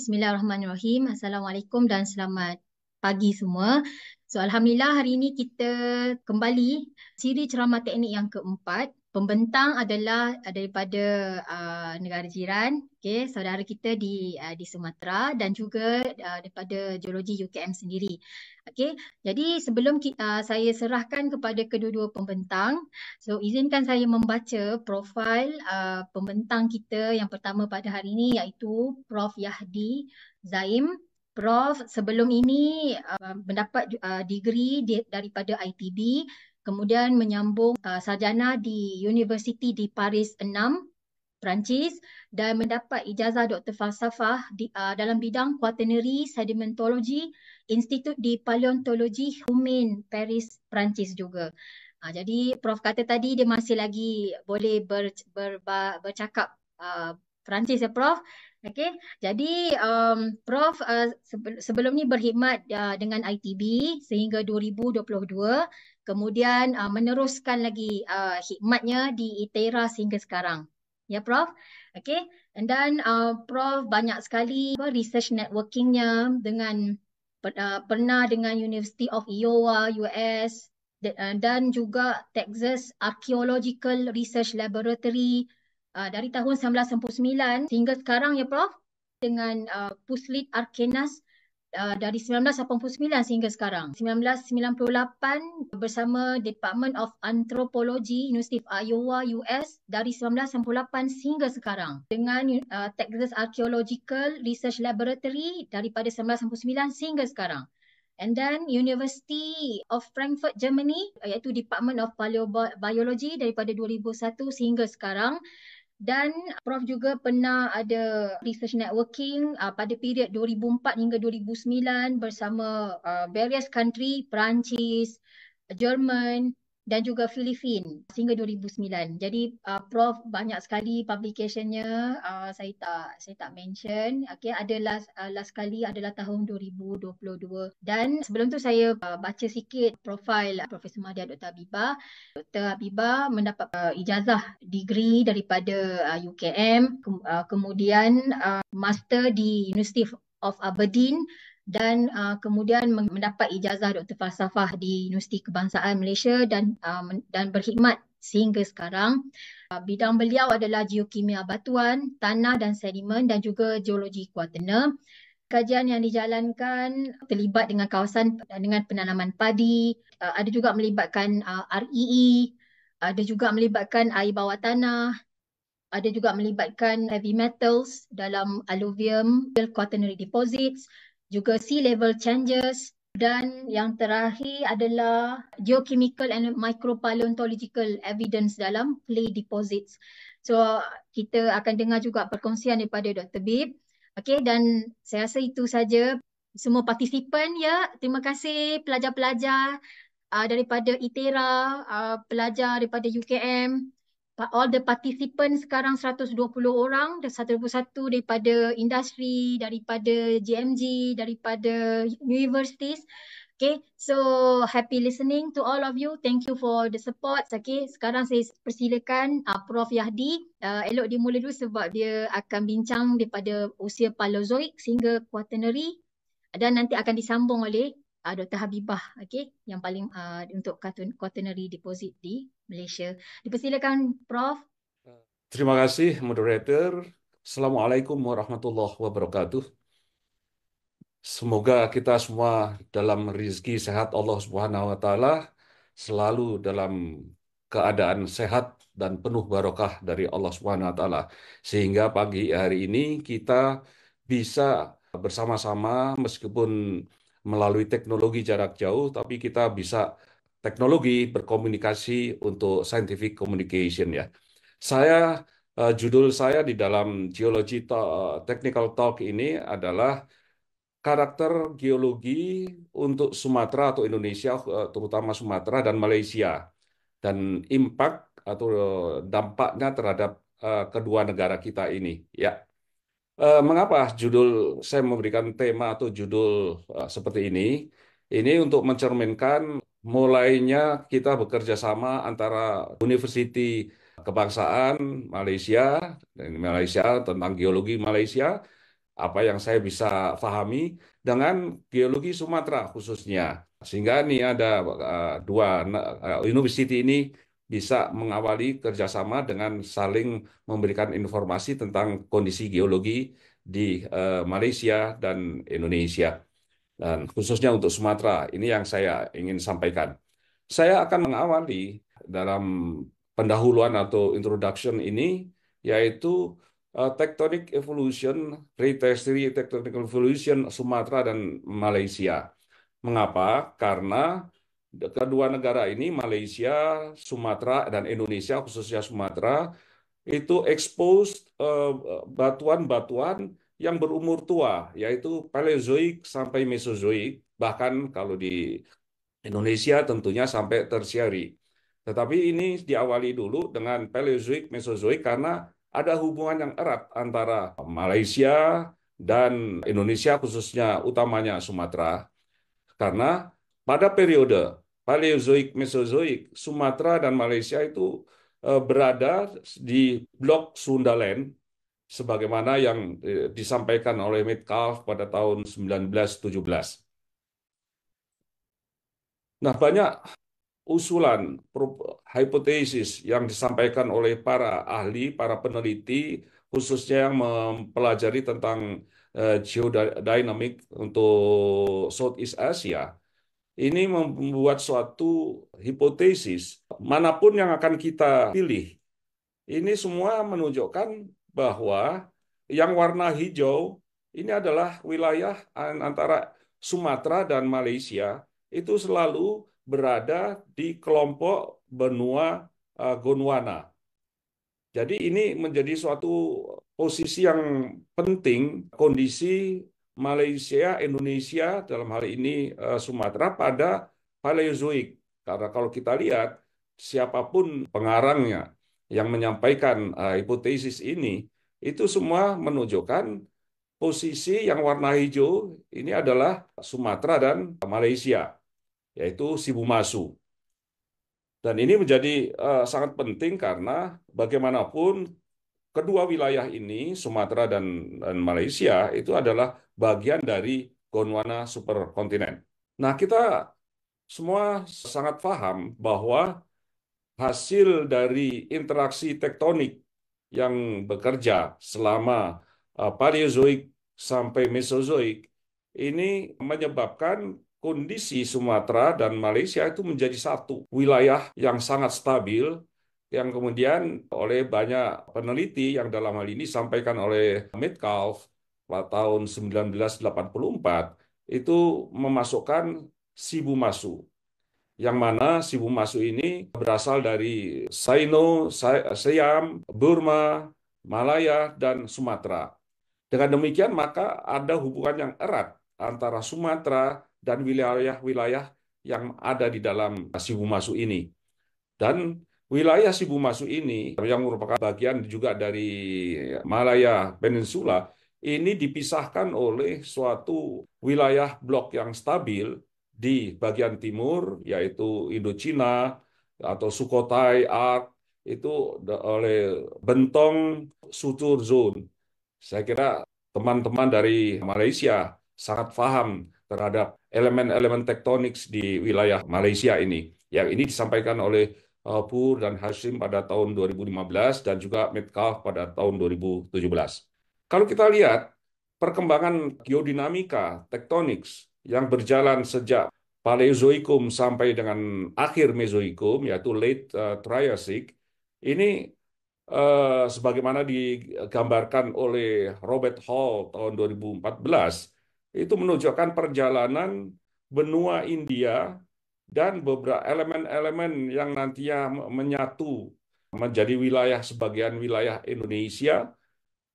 Bismillahirrahmanirrahim. Assalamualaikum dan selamat pagi semua. So, Alhamdulillah hari ini kita kembali siri ceramah teknik yang keempat. Pembentang adalah daripada negara jiran, okay, saudara kita di Sumatera dan juga daripada geologi UKM sendiri. Okay, jadi sebelum saya serahkan kepada kedua-dua pembentang, so izinkan saya membaca profil pembentang kita yang pertama pada hari ini iaitu Prof. Yahdi Zaim. Prof sebelum ini mendapat degree daripada ITB, kemudian menyambung sarjana di Universiti di Paris 6, Perancis dan mendapat ijazah Doktor Falsafah dalam bidang Quaternary Sedimentology, Institut di Paleontologi Humaine, Paris, Perancis juga. Jadi Prof kata tadi dia masih lagi boleh bercakap Perancis ya Prof. Okey, jadi Prof sebelum ni berkhidmat dengan ITB sehingga 2022, kemudian meneruskan lagi khidmatnya di ITERA sehingga sekarang. Ya Prof. Okay. And then Prof banyak sekali research networkingnya dengan pernah dengan University of Iowa, US dan juga Texas Archaeological Research Laboratory dari tahun 1999 sehingga sekarang ya Prof dengan Puslit Arkenas dari 1989 sehingga sekarang. 1998 bersama Department of Anthropology University of Iowa US dari 1998 sehingga sekarang. Dengan Texas Archaeological Research Laboratory daripada 1999 sehingga sekarang. And then University of Frankfurt Germany iaitu Department of Paleobiology daripada 2001 sehingga sekarang. Dan Prof juga pernah ada research networking pada period 2004 hingga 2009 bersama various country, Perancis, Jerman dan juga Filipina sehingga 2009. Jadi Prof banyak sekali publicationnya, saya tak mention. Okay, ada last kali adalah tahun 2022. Dan sebelum tu saya baca sikit profil Profesor Madya Dr. Habibah. Dr. Habibah mendapat ijazah degree daripada UKM, kemudian master di University of Aberdeen dan kemudian mendapat ijazah Doktor Falsafah di Universiti Kebangsaan Malaysia dan berkhidmat sehingga sekarang. Bidang beliau adalah geokimia batuan, tanah dan sedimen dan juga geologi kuartener. Kajian yang dijalankan terlibat dengan kawasan dengan penanaman padi, ada juga melibatkan REE, ada juga melibatkan air bawah tanah, ada juga melibatkan heavy metals dalam alluvium, quaternary deposits, juga sea level changes dan yang terakhir adalah geochemical and micropaleontological evidence dalam clay deposits. So kita akan dengar juga perkongsian daripada Dr. Bib. Okey, dan saya rasa itu saja semua partisipan ya. Terima kasih pelajar-pelajar daripada ITERA, pelajar daripada UKM, all the participants sekarang 120 orang, dan 121 daripada industri, daripada GMG, daripada universities. Okay, so happy listening to all of you. Thank you for the support. Okay, sekarang saya persilakan Prof. Yahdi. Elok dia mula dulu sebab dia akan bincang daripada usia Paleozoik sehingga Quaternary dan nanti akan disambung oleh Dr. Habibah, okay, yang paling untuk Quaternary deposit di Malaysia. Dipersilakan Prof. Terima kasih moderator. Assalamualaikum warahmatullahi wabarakatuh. Semoga kita semua dalam rezeki sehat Allah Subhanahu wa taala, selalu dalam keadaan sehat dan penuh barokah dari Allah Subhanahu wa taala, sehingga pagi hari ini kita bisa bersama-sama meskipun melalui teknologi jarak jauh, tapi kita bisa teknologi berkomunikasi untuk scientific communication ya. Judul saya di dalam Geology Technical Talk ini adalah karakter geologi untuk Sumatera atau Indonesia, terutama Sumatera dan Malaysia, dan impact atau dampaknya terhadap kedua negara kita ini. Ya, mengapa judul saya memberikan tema atau judul seperti ini? Ini untuk mencerminkan mulainya kita bekerja sama antara Universiti Kebangsaan Malaysia dan Malaysia tentang geologi Malaysia apa yang saya bisa pahami dengan geologi Sumatera khususnya. Sehingga ini ada dua university ini bisa mengawali kerjasama dengan saling memberikan informasi tentang kondisi geologi di Malaysia dan Indonesia. Dan khususnya untuk Sumatera, ini yang saya ingin sampaikan. Saya akan mengawali dalam pendahuluan atau introduction ini, yaitu tectonic evolution, prehistory tectonic evolution Sumatera dan Malaysia. Mengapa? Karena kedua negara ini, Malaysia, Sumatera, dan Indonesia, khususnya Sumatera, itu expose batuan-batuan yang berumur tua, yaitu Paleozoik sampai Mesozoik, bahkan kalau di Indonesia tentunya sampai tersiari. Tetapi ini diawali dulu dengan Paleozoik, Mesozoik karena ada hubungan yang erat antara Malaysia dan Indonesia, khususnya utamanya Sumatera. Karena pada periode Paleozoik, Mesozoik, Sumatera dan Malaysia itu berada di blok Sundaland, sebagaimana yang disampaikan oleh Metcalfe pada tahun 1917. Nah, banyak usulan, hipotesis yang disampaikan oleh para ahli, para peneliti, khususnya yang mempelajari tentang geodynamic untuk Southeast Asia, ini membuat suatu hipotesis. Manapun yang akan kita pilih, ini semua menunjukkan bahwa yang warna hijau ini adalah wilayah antara Sumatera dan Malaysia, itu selalu berada di kelompok benua Gondwana. Jadi ini menjadi suatu posisi yang penting, kondisi Malaysia, Indonesia, dalam hal ini Sumatera pada Paleozoik. Karena kalau kita lihat, siapapun pengarangnya yang menyampaikan hipotesis ini, itu semua menunjukkan posisi yang warna hijau ini adalah Sumatera dan Malaysia, yaitu Sibumasu. Dan ini menjadi sangat penting karena bagaimanapun kedua wilayah ini, Sumatera dan Malaysia, itu adalah bagian dari Gondwana superkontinen. Nah, kita semua sangat paham bahwa hasil dari interaksi tektonik yang bekerja selama Paleozoik sampai Mesozoik ini menyebabkan kondisi Sumatera dan Malaysia itu menjadi satu wilayah yang sangat stabil, yang kemudian oleh banyak peneliti yang dalam hal ini disampaikan oleh Metcalfe pada tahun 1984 itu memasukkan Sibumasu, yang mana Sibumasu ini berasal dari Sino, Siam, Burma, Malaya, dan Sumatera. Dengan demikian, maka ada hubungan yang erat antara Sumatera dan wilayah-wilayah yang ada di dalam Sibumasu ini. Dan wilayah Sibumasu ini, yang merupakan bagian juga dari Malaya Peninsula, ini dipisahkan oleh suatu wilayah blok yang stabil di bagian timur, yaitu Indochina atau Sukhothai Arc, itu oleh Bentong Sutur Zone. Saya kira teman-teman dari Malaysia sangat paham terhadap elemen-elemen tektonik di wilayah Malaysia ini. Yang ini disampaikan oleh Pur dan Hashim pada tahun 2015 dan juga Metcalfe pada tahun 2017. Kalau kita lihat perkembangan geodinamika tektonik yang berjalan sejak Paleozoikum sampai dengan akhir Mesozoikum, yaitu late Triassic, ini sebagaimana digambarkan oleh Robert Hall tahun 2014, itu menunjukkan perjalanan benua India dan beberapa elemen-elemen yang nantinya menyatu menjadi wilayah sebagian wilayah Indonesia,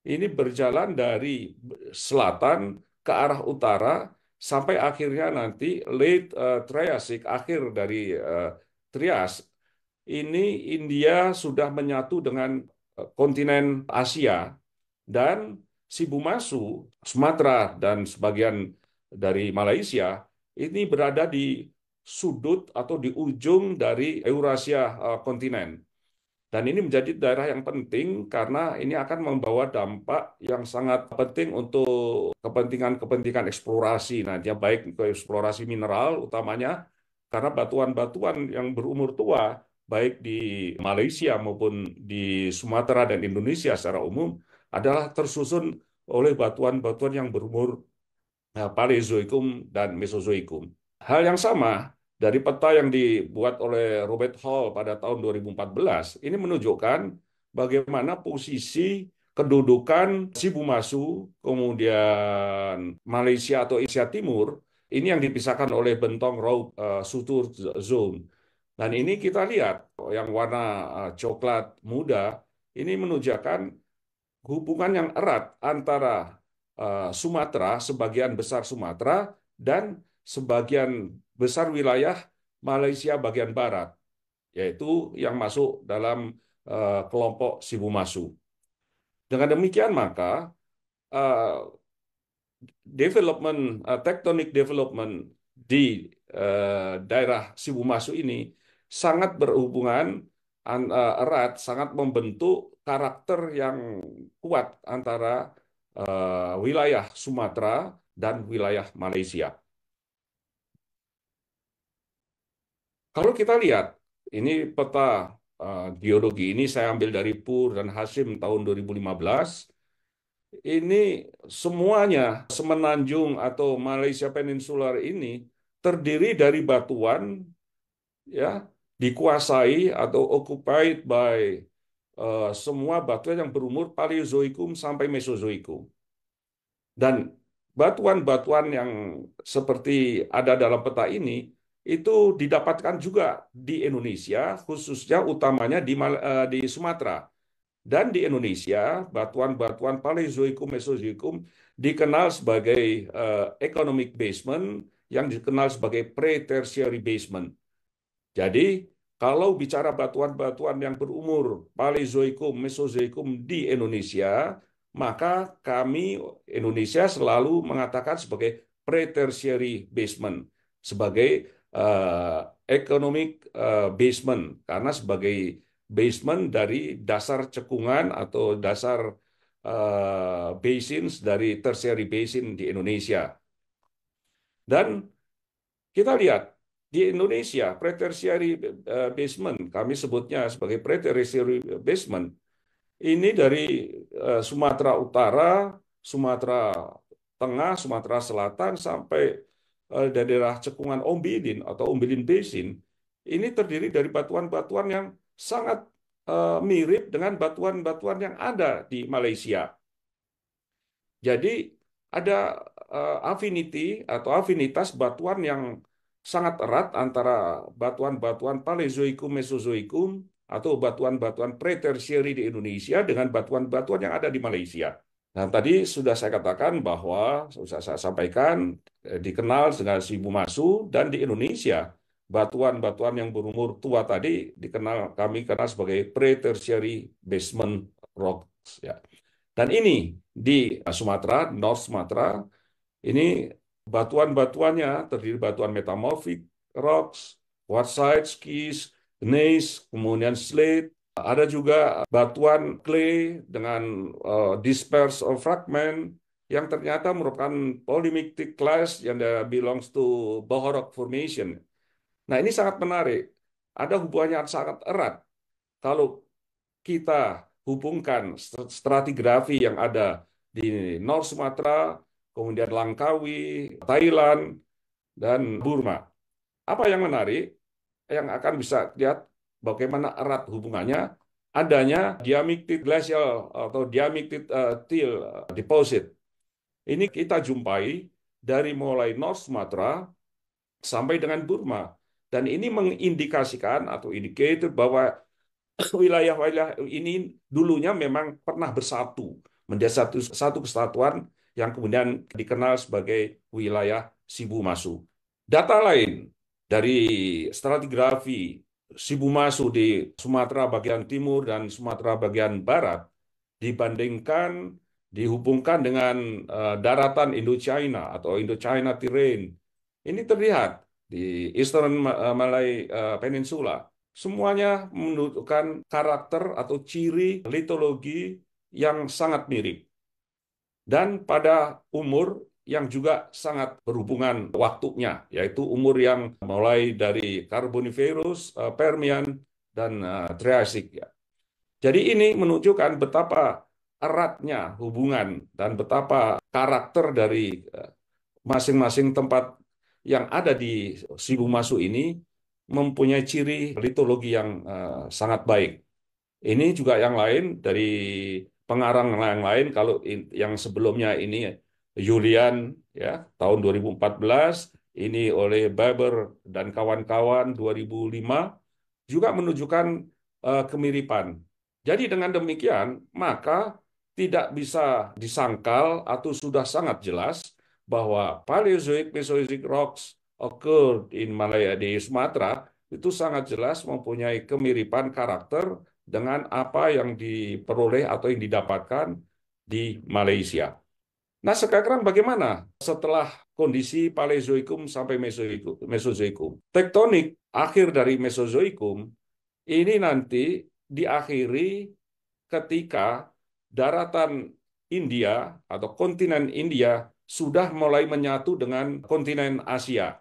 ini berjalan dari selatan ke arah utara sampai akhirnya nanti late Triassic, akhir dari Trias, ini India sudah menyatu dengan kontinen Asia, dan Sibumasu, Sumatera, dan sebagian dari Malaysia ini berada di sudut atau di ujung dari Eurasia kontinen. Dan ini menjadi daerah yang penting karena ini akan membawa dampak yang sangat penting untuk kepentingan-kepentingan eksplorasi. Nah, dia baik ke eksplorasi mineral utamanya karena batuan-batuan yang berumur tua baik di Malaysia maupun di Sumatera dan Indonesia secara umum adalah tersusun oleh batuan-batuan yang berumur Paleozoikum dan Mesozoikum. Hal yang sama dari peta yang dibuat oleh Robert Hall pada tahun 2014 ini menunjukkan bagaimana posisi kedudukan Sibumasu, kemudian Malaysia atau Asia Timur, ini yang dipisahkan oleh bentong Raub Sutur Zone. Dan ini kita lihat yang warna coklat muda, ini menunjukkan hubungan yang erat antara Sumatera, sebagian besar Sumatera, dan sebagian besar wilayah Malaysia bagian barat, yaitu yang masuk dalam kelompok Sibumasu. Dengan demikian maka uh, tektonik development di daerah Sibumasu ini sangat berhubungan erat, sangat membentuk karakter yang kuat antara wilayah Sumatera dan wilayah Malaysia. Kalau kita lihat, ini peta geologi ini saya ambil dari Pur dan Hasim tahun 2015. Ini semuanya semenanjung atau Malaysia Peninsular ini terdiri dari batuan ya dikuasai atau occupied by semua batuan yang berumur Paleozoikum sampai Mesozoikum. Dan batuan-batuan yang seperti ada dalam peta ini itu didapatkan juga di Indonesia, khususnya utamanya di Sumatera. Dan di Indonesia, batuan-batuan Paleozoikum, Mesozoikum dikenal sebagai economic basement, yang dikenal sebagai pre-tertiary basement. Jadi, kalau bicara batuan-batuan yang berumur Paleozoikum, Mesozoikum di Indonesia, maka kami Indonesia selalu mengatakan sebagai pre-tertiary basement, sebagai uh, economic basement, karena sebagai basement dari dasar cekungan atau dasar basins dari tertiary basin di Indonesia. Dan kita lihat di Indonesia, pre-tertiary basement, kami sebutnya sebagai pre-tertiary basement, ini dari Sumatera Utara, Sumatera Tengah, Sumatera Selatan, sampai daerah cekungan Ombilin atau Ombilin Basin, ini terdiri dari batuan-batuan yang sangat mirip dengan batuan-batuan yang ada di Malaysia. Jadi ada affinity atau afinitas batuan yang sangat erat antara batuan-batuan Paleozoikum, Mesozoikum, atau batuan-batuan pre-tertiary di Indonesia dengan batuan-batuan yang ada di Malaysia. Nah, tadi sudah saya katakan bahwa, sudah saya sampaikan, dikenal dengan Sibumasu, dan di Indonesia, batuan-batuan yang berumur tua tadi kami kenal sebagai pre-tertiary basement rocks. Ya. Dan ini di Sumatera, North Sumatera, ini batuan-batuannya terdiri batuan metamorphic rocks, quartzite, schist, gneiss, kemudian slate. Ada juga batuan clay dengan dispersed fragment yang ternyata merupakan polymictic class yang belongs to Bohorok Formation. Nah, ini sangat menarik. Ada hubungannya sangat erat. Kalau kita hubungkan stratigrafi yang ada di North Sumatera, kemudian Langkawi, Thailand, dan Burma. Apa yang menarik, yang akan bisa lihat bagaimana erat hubungannya, adanya diamictite glacial atau diamictite till deposit. Ini kita jumpai dari mulai North Sumatera sampai dengan Burma. Dan ini mengindikasikan atau indicator bahwa wilayah-wilayah ini dulunya memang pernah bersatu menjadi satu kesatuan yang kemudian dikenal sebagai wilayah Sibumasu. Data lain dari stratigrafi Sibumasu di Sumatera bagian timur dan Sumatera bagian barat dihubungkan dengan daratan Indochina atau Indochina Terrain. Ini terlihat di Eastern Malay Peninsula. semuanya menunjukkan karakter atau ciri litologi yang sangat mirip. Dan pada umur yang juga sangat berhubungan waktunya, yaitu umur yang mulai dari Carboniferous, Permian, dan Triasik. Ya. Jadi ini menunjukkan betapa eratnya hubungan dan betapa karakter dari masing-masing tempat yang ada di Sibumasu ini mempunyai ciri litologi yang sangat baik. Ini juga yang lain dari pengarang yang lain, kalau yang sebelumnya ini Julian ya tahun 2014, ini oleh Baber dan kawan-kawan 2005 juga menunjukkan kemiripan. Jadi dengan demikian, maka tidak bisa disangkal atau sudah sangat jelas bahwa Paleozoic Mesozoic rocks occurred in Malaya di Sumatera itu sangat jelas mempunyai kemiripan karakter dengan apa yang diperoleh atau yang didapatkan di Malaysia. Nah, sekarang bagaimana setelah kondisi Paleozoikum sampai Mesozoikum? Tektonik akhir dari Mesozoikum ini nanti diakhiri ketika daratan India atau kontinen India sudah mulai menyatu dengan kontinen Asia.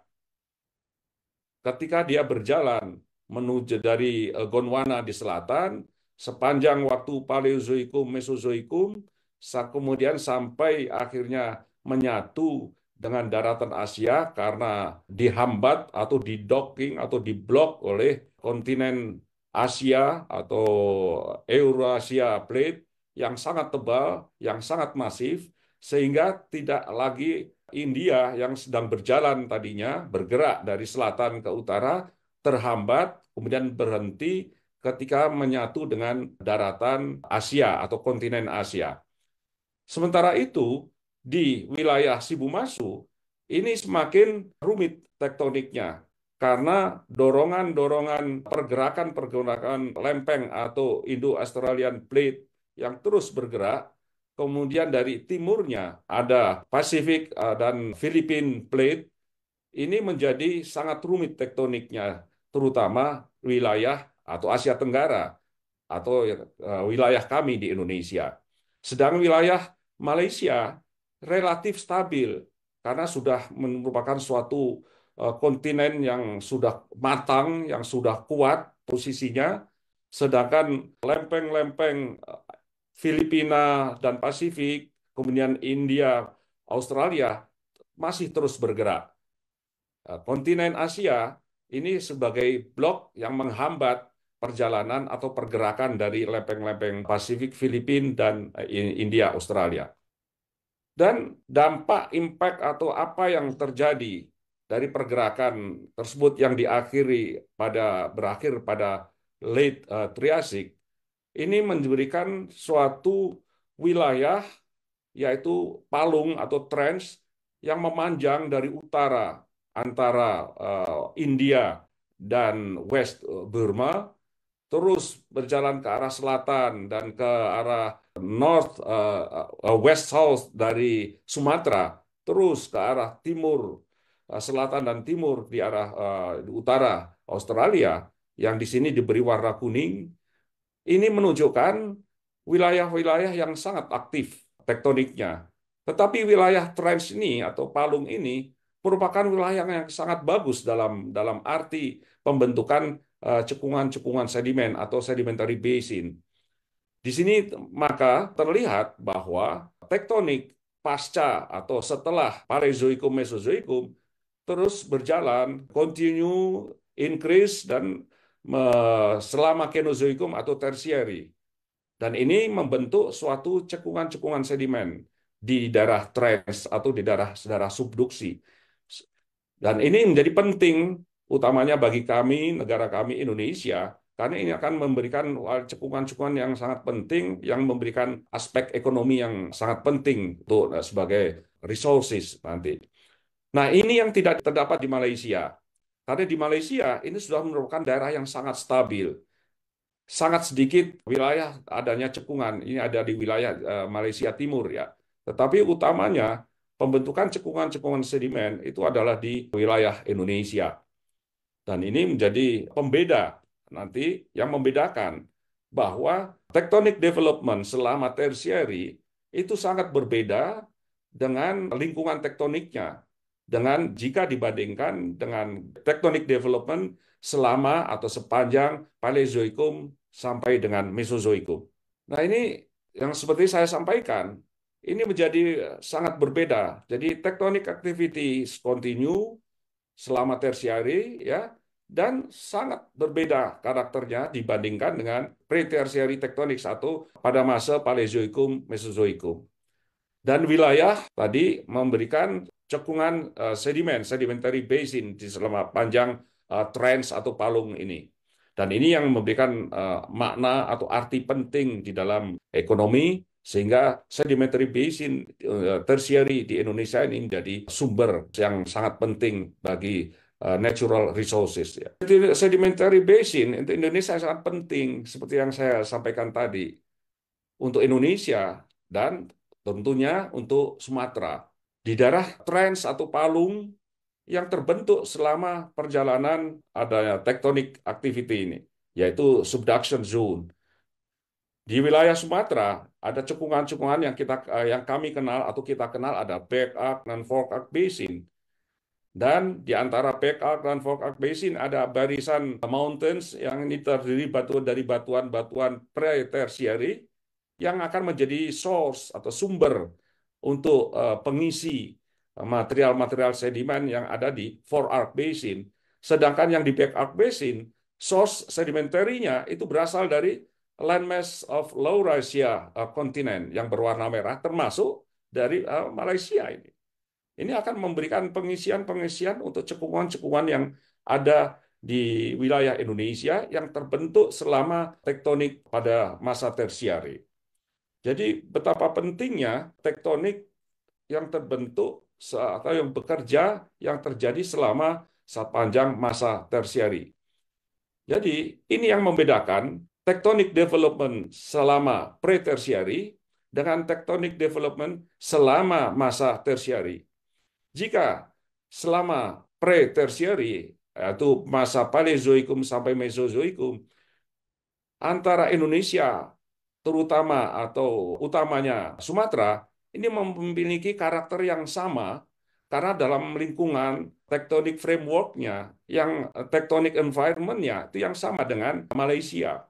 Ketika dia berjalan menuju dari Gondwana di selatan, sepanjang waktu Paleozoikum, Mesozoikum, kemudian sampai akhirnya menyatu dengan daratan Asia karena dihambat atau didocking atau diblok oleh kontinen Asia atau Eurasia Plate yang sangat tebal, yang sangat masif, sehingga tidak lagi India yang sedang berjalan tadinya, bergerak dari selatan ke utara, terhambat, kemudian berhenti ketika menyatu dengan daratan Asia atau kontinen Asia. Sementara itu, di wilayah Sibumasu, ini semakin rumit tektoniknya, karena dorongan-dorongan pergerakan-pergerakan lempeng atau Indo-Australian Plate yang terus bergerak, kemudian dari timurnya ada Pacific dan Philippine Plate, ini menjadi sangat rumit tektoniknya, terutama wilayah atau Asia Tenggara atau wilayah kami di Indonesia. Sedang wilayah Malaysia relatif stabil karena sudah merupakan suatu kontinen yang sudah matang, yang sudah kuat posisinya, sedangkan lempeng-lempeng Filipina dan Pasifik, kemudian India, Australia masih terus bergerak. Kontinen Asia ini sebagai blok yang menghambat perjalanan atau pergerakan dari lempeng-lempeng Pasifik, Filipina, dan India, Australia. Dan dampak impact atau apa yang terjadi dari pergerakan tersebut yang berakhir pada late Triassic, ini memberikan suatu wilayah yaitu palung atau trench yang memanjang dari utara antara India dan West Burma, terus berjalan ke arah selatan dan ke arah west south dari Sumatera, terus ke arah timur, selatan dan timur di arah utara Australia, yang di sini diberi warna kuning. Ini menunjukkan wilayah-wilayah yang sangat aktif tektoniknya. Tetapi wilayah trench ini atau palung ini merupakan wilayah yang sangat bagus dalam arti pembentukan cekungan-cekungan sedimen atau sedimentary basin. Di sini maka terlihat bahwa tektonik pasca atau setelah Paleozoikum Mesozoikum terus berjalan, continue, increase, dan selama Kenozoikum atau tertiary. Dan ini membentuk suatu cekungan-cekungan sedimen di daerah trench atau di daerah subduksi. Dan ini menjadi penting utamanya bagi kami, negara kami Indonesia, karena ini akan memberikan cekungan-cekungan yang sangat penting, yang memberikan aspek ekonomi yang sangat penting untuk sebagai resources nanti. Nah, ini yang tidak terdapat di Malaysia. Karena di Malaysia ini sudah merupakan daerah yang sangat stabil. Sangat sedikit wilayah adanya cekungan. Ini ada di wilayah Malaysia Timur ya. Tetapi utamanya pembentukan cekungan-cekungan sedimen itu adalah di wilayah Indonesia. Dan ini menjadi pembeda nanti yang membedakan bahwa tectonic development selama tertiary itu sangat berbeda dengan lingkungan tektoniknya, dengan jika dibandingkan dengan tectonic development selama atau sepanjang Paleozoikum sampai dengan Mesozoikum. Nah, ini yang seperti saya sampaikan, ini menjadi sangat berbeda. Jadi tectonic activities continue selama tertiary, ya, dan sangat berbeda karakternya dibandingkan dengan pre-tertiary tectonics atau pada masa Paleozoikum Mesozoikum. Dan wilayah tadi memberikan cekungan sedimen, sedimentary basin di selama panjang trench atau palung ini. Dan ini yang memberikan makna atau arti penting di dalam ekonomi, sehingga sedimentary basin tertiary di Indonesia ini menjadi sumber yang sangat penting bagi natural resources. Ya. Sedimentary basin untuk Indonesia sangat penting, seperti yang saya sampaikan tadi, untuk Indonesia dan tentunya untuk Sumatera. Di daerah trends atau palung yang terbentuk selama perjalanan adanya tectonic activity ini, yaitu subduction zone. Di wilayah Sumatera ada cekungan-cekungan yang kami kenal atau kita kenal ada back arc dan fork arc basin. Dan di antara back arc dan fork arc basin ada barisan mountains yang ini terdiri dari batuan-batuan pre-tertiary yang akan menjadi source atau sumber untuk pengisi material-material sedimen yang ada di fork arc basin. Sedangkan yang di back arc basin, source sedimentary-nya itu berasal dari landmass of Laurasia kontinen yang berwarna merah, termasuk dari Malaysia ini. Ini akan memberikan pengisian-pengisian untuk cekungan-cekungan yang ada di wilayah Indonesia yang terbentuk selama tektonik pada masa tersiari. Jadi betapa pentingnya tektonik yang terbentuk atau yang bekerja yang terjadi selama sepanjang masa tersiari. Jadi ini yang membedakan tectonic development selama pre-tertiary dengan tectonic development selama masa tersiari. Jika selama pre-tertiary, yaitu masa Paleozoikum sampai Mesozoikum, antara Indonesia, terutama atau utamanya Sumatera, ini memiliki karakter yang sama karena dalam lingkungan tectonic framework-nya, yang tectonic environment-nya itu yang sama dengan Malaysia.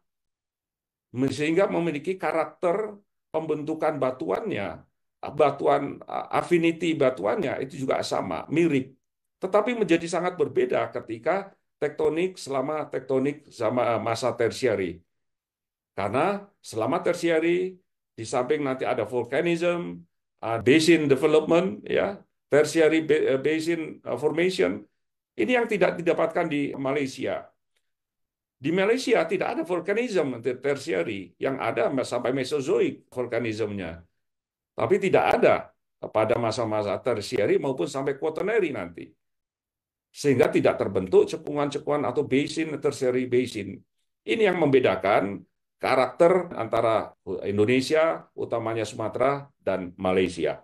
Sehingga memiliki karakter pembentukan batuannya, batuan affinity batuannya itu juga sama, mirip. Tetapi menjadi sangat berbeda ketika tektonik selama tektonik sama masa tertiary. Karena selama tertiary di samping nanti ada volcanism, basin development, ya, tertiary basin formation. Ini yang tidak didapatkan di Malaysia. Di Malaysia tidak ada volcanism tertiary, yang ada sampai Mesozoik volcanismnya. Tapi tidak ada pada masa-masa tertiary maupun sampai quaternary nanti. Sehingga tidak terbentuk cekungan-cekungan atau basin, tertiary basin. Ini yang membedakan karakter antara Indonesia, utamanya Sumatera, dan Malaysia.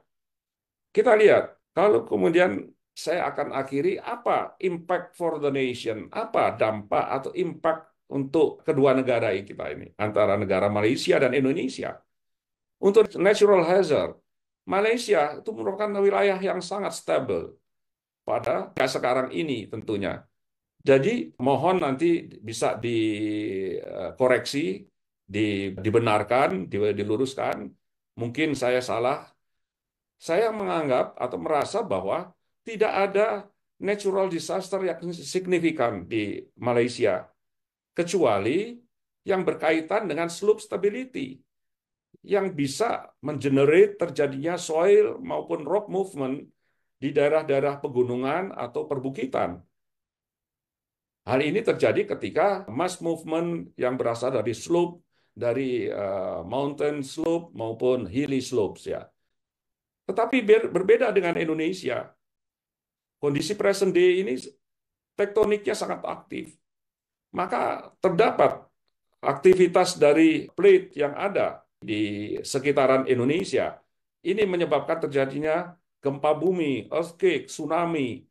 Kita lihat, kalau kemudian saya akan akhiri, apa impact for the nation, apa dampak atau impact untuk kedua negara kita ini, antara negara Malaysia dan Indonesia. Untuk natural hazard, Malaysia itu merupakan wilayah yang sangat stabil pada sekarang ini tentunya. Jadi mohon nanti bisa dikoreksi, dibenarkan, diluruskan. Mungkin saya salah. Saya menganggap atau merasa bahwa tidak ada natural disaster yang signifikan di Malaysia, kecuali yang berkaitan dengan slope stability, yang bisa mengenerate terjadinya soil maupun rock movement di daerah-daerah pegunungan atau perbukitan. Hal ini terjadi ketika mass movement yang berasal dari slope, dari mountain slope maupun hilly slopes, ya. Tetapi berbeda dengan Indonesia. Kondisi present day ini tektoniknya sangat aktif. Maka terdapat aktivitas dari plate yang ada di sekitaran Indonesia. Ini menyebabkan terjadinya gempa bumi, earthquake, tsunami,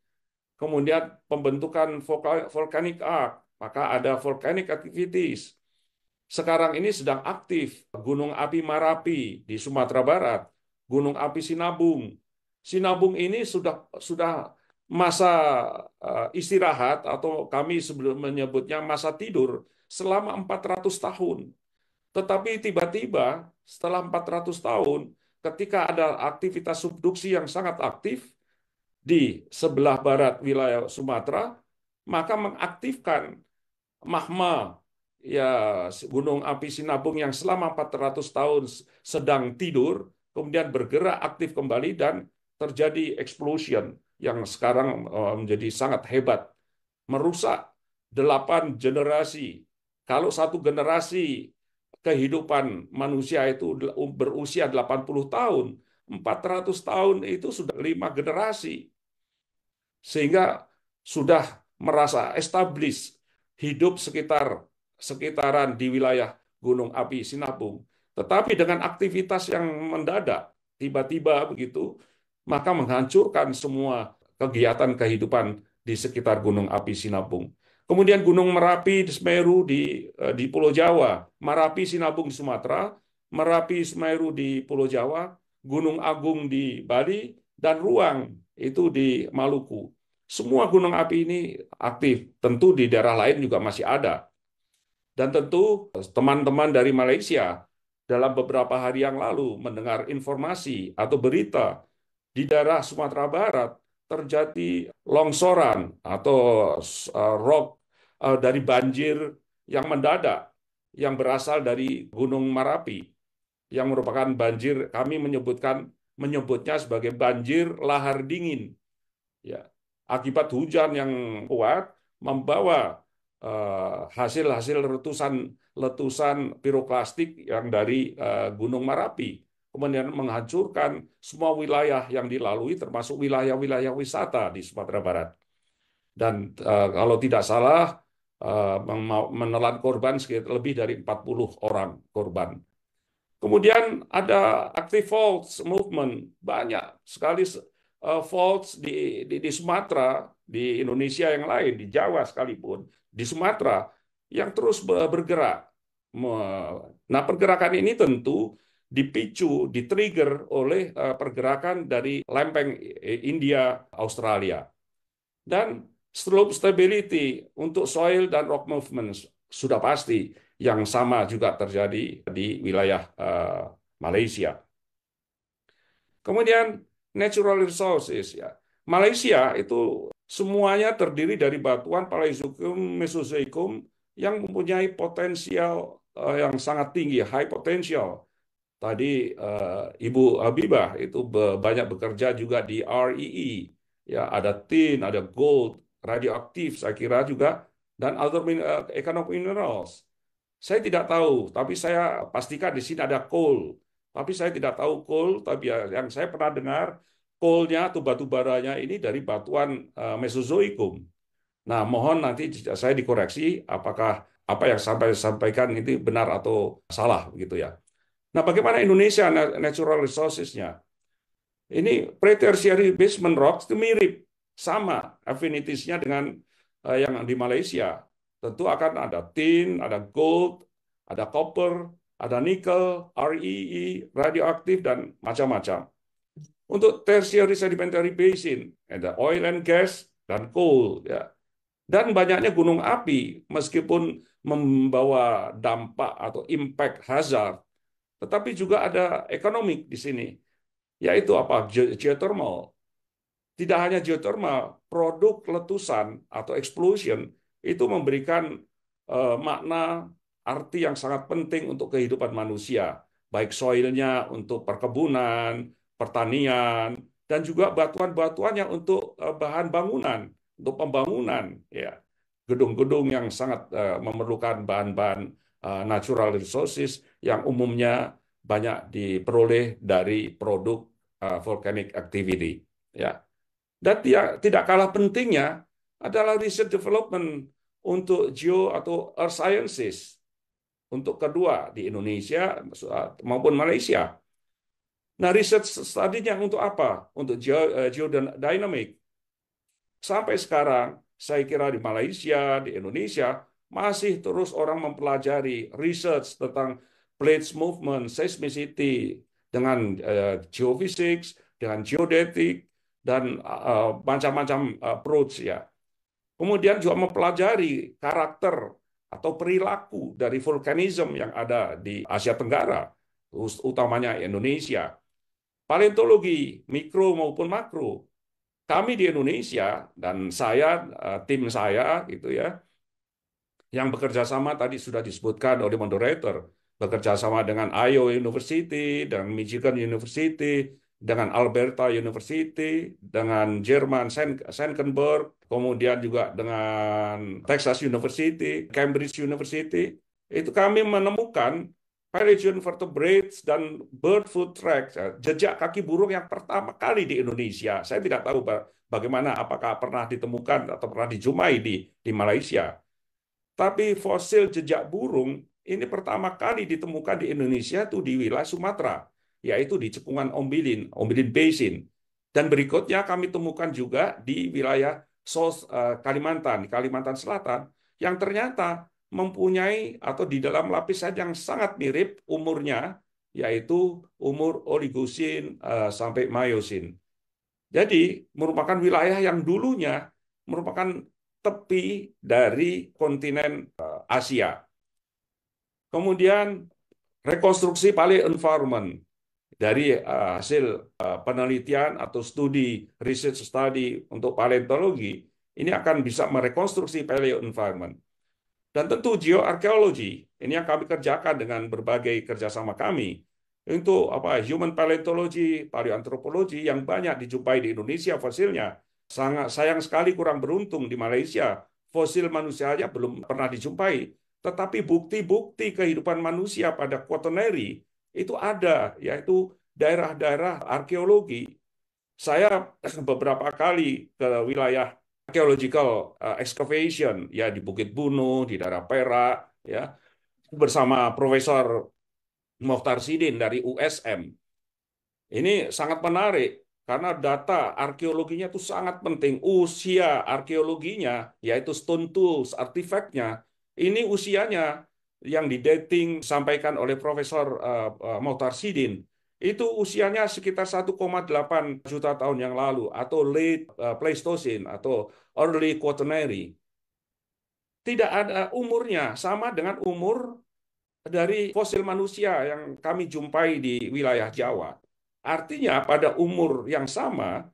kemudian pembentukan volcanic arc, maka ada volcanic activities. Sekarang ini sedang aktif Gunung Api Marapi di Sumatera Barat, Gunung Api Sinabung. Sinabung ini sudah masa istirahat atau kami sebelum menyebutnya masa tidur selama 400 tahun. Tetapi tiba-tiba setelah 400 tahun, ketika ada aktivitas subduksi yang sangat aktif di sebelah barat wilayah Sumatera, maka mengaktifkan magma ya Gunung Api Sinabung yang selama 400 tahun sedang tidur, kemudian bergerak aktif kembali dan terjadi explosion yang sekarang menjadi sangat hebat, merusak 8 generasi. Kalau satu generasi kehidupan manusia itu berusia 80 tahun, 400 tahun itu sudah 5 generasi. Sehingga sudah merasa established hidup sekitaran di wilayah Gunung Api Sinabung. Tetapi dengan aktivitas yang mendadak, tiba-tiba begitu, maka menghancurkan semua kegiatan kehidupan di sekitar Gunung Api Sinabung. Kemudian Gunung Merapi di Semeru di Pulau Jawa, Merapi Sinabung di Sumatera, Merapi Semeru di Pulau Jawa, Gunung Agung di Bali, dan Ruang itu di Maluku. Semua gunung api ini aktif. Tentu di daerah lain juga masih ada. Dan tentu teman-teman dari Malaysia dalam beberapa hari yang lalu mendengar informasi atau berita di daerah Sumatera Barat terjadi longsoran atau rock dari banjir yang mendadak yang berasal dari Gunung Merapi yang merupakan banjir, kami menyebutnya sebagai banjir lahar dingin. Ya, akibat hujan yang kuat membawa hasil-hasil letusan piroklastik yang dari Gunung Merapi, kemudian menghancurkan semua wilayah yang dilalui, termasuk wilayah-wilayah wisata di Sumatera Barat. Dan kalau tidak salah, menelan korban sekitar lebih dari 40 orang korban. Kemudian ada active faults movement, banyak sekali faults di Sumatera, di Indonesia yang lain, di Jawa sekalipun, di Sumatera, yang terus bergerak. Nah, pergerakan ini tentu dipicu, di-trigger oleh pergerakan dari lempeng India, Australia. Dan slope stability untuk soil dan rock movements sudah pasti yang sama juga terjadi di wilayah Malaysia. Kemudian natural resources ya. Malaysia itu semuanya terdiri dari batuan Paleozoikum, Mesozoikum yang mempunyai potensial yang sangat tinggi, high potential. Tadi Ibu Habibah itu banyak bekerja juga di REE, ya ada tin, ada gold, radioaktif, saya kira juga, dan other economic minerals. Saya tidak tahu, tapi saya pastikan di sini ada coal. Tapi saya tidak tahu coal, tapi yang saya pernah dengar coalnya atau batu baranya ini dari batuan Mesozoikum. Nah, mohon nanti saya dikoreksi apakah apa yang sampai sampaikan ini benar atau salah gitu ya. Nah, bagaimana Indonesia natural resources-nya? Ini pre-tertiary basement rocks itu mirip, sama affinitiesnya dengan yang di Malaysia. Tentu akan ada tin, ada gold, ada copper, ada nickel, REE, radioaktif, dan macam-macam. Untuk tertiary sedimentary basin, ada oil and gas, dan coal. Ya. Dan banyaknya gunung api, meskipun membawa dampak atau impact hazard, tetapi juga ada ekonomik di sini, yaitu apa? Geothermal. Tidak hanya geothermal, produk letusan atau explosion itu memberikan makna arti yang sangat penting untuk kehidupan manusia, baik soilnya untuk perkebunan, pertanian, dan juga batuan-batuannya untuk bahan bangunan, untuk pembangunan, ya, gedung-gedung yang sangat memerlukan bahan-bahan natural resources yang umumnya banyak diperoleh dari produk volcanic activity, ya. Dan tidak kalah pentingnya adalah research development untuk geo atau earth sciences untuk kedua di Indonesia maupun Malaysia. Nah, research studinya untuk apa? Untuk geodynamic. Sampai sekarang, saya kira di Malaysia, di Indonesia, masih terus orang mempelajari research tentang plate movement, seismicity, dengan geophysics, dengan geodetik, dan macam-macam approach ya. Kemudian juga mempelajari karakter atau perilaku dari vulkanisme yang ada di Asia Tenggara, utamanya Indonesia. Paleontologi mikro maupun makro. Kami di Indonesia dan saya, tim saya gitu ya, yang bekerja sama tadi sudah disebutkan oleh moderator, bekerja sama dengan Iowa University, dengan Michigan University, dengan Alberta University, dengan Jerman Senckenberg, kemudian juga dengan Texas University, Cambridge University. Itu kami menemukan Paleogene vertebrates dan bird foot tracks, jejak kaki burung yang pertama kali di Indonesia. Saya tidak tahu bagaimana, apakah pernah ditemukan atau pernah dijumpai di Malaysia. Tapi fosil jejak burung ini pertama kali ditemukan di Indonesia itu di wilayah Sumatera, yaitu di Cekungan Ombilin, Ombilin Basin. Dan berikutnya kami temukan juga di wilayah Kalimantan, di Kalimantan Selatan, yang ternyata mempunyai atau di dalam lapisan yang sangat mirip umurnya, yaitu umur Oligosin sampai Miosin. Jadi merupakan wilayah yang dulunya merupakan tepi dari kontinen Asia. Kemudian rekonstruksi paleo-environment dari hasil penelitian atau studi research study untuk paleontologi ini akan bisa merekonstruksi paleo-environment. Dan tentu geoarkeologi ini yang kami kerjakan dengan berbagai kerjasama kami untuk human paleontology, paleoantropologi yang banyak dijumpai di Indonesia fosilnya. Sangat sayang sekali kurang beruntung di Malaysia, fosil manusianya belum pernah dijumpai. Tetapi bukti-bukti kehidupan manusia pada Quaternary itu ada, yaitu daerah-daerah arkeologi. Saya beberapa kali ke wilayah archaeological excavation ya di Bukit Bunuh, di daerah Perak ya bersama Profesor Mokhtar Sidin dari USM. Ini sangat menarik karena data arkeologinya itu sangat penting. Usia arkeologinya, yaitu stone tools, artifaknya, ini usianya yang didating sampaikan oleh Profesor Mokhtar Sidin, itu usianya sekitar 1,8 juta tahun yang lalu, atau late Pleistocene, atau early Quaternary. Tidak ada umurnya, sama dengan umur dari fosil manusia yang kami jumpai di wilayah Jawa. Artinya pada umur yang sama,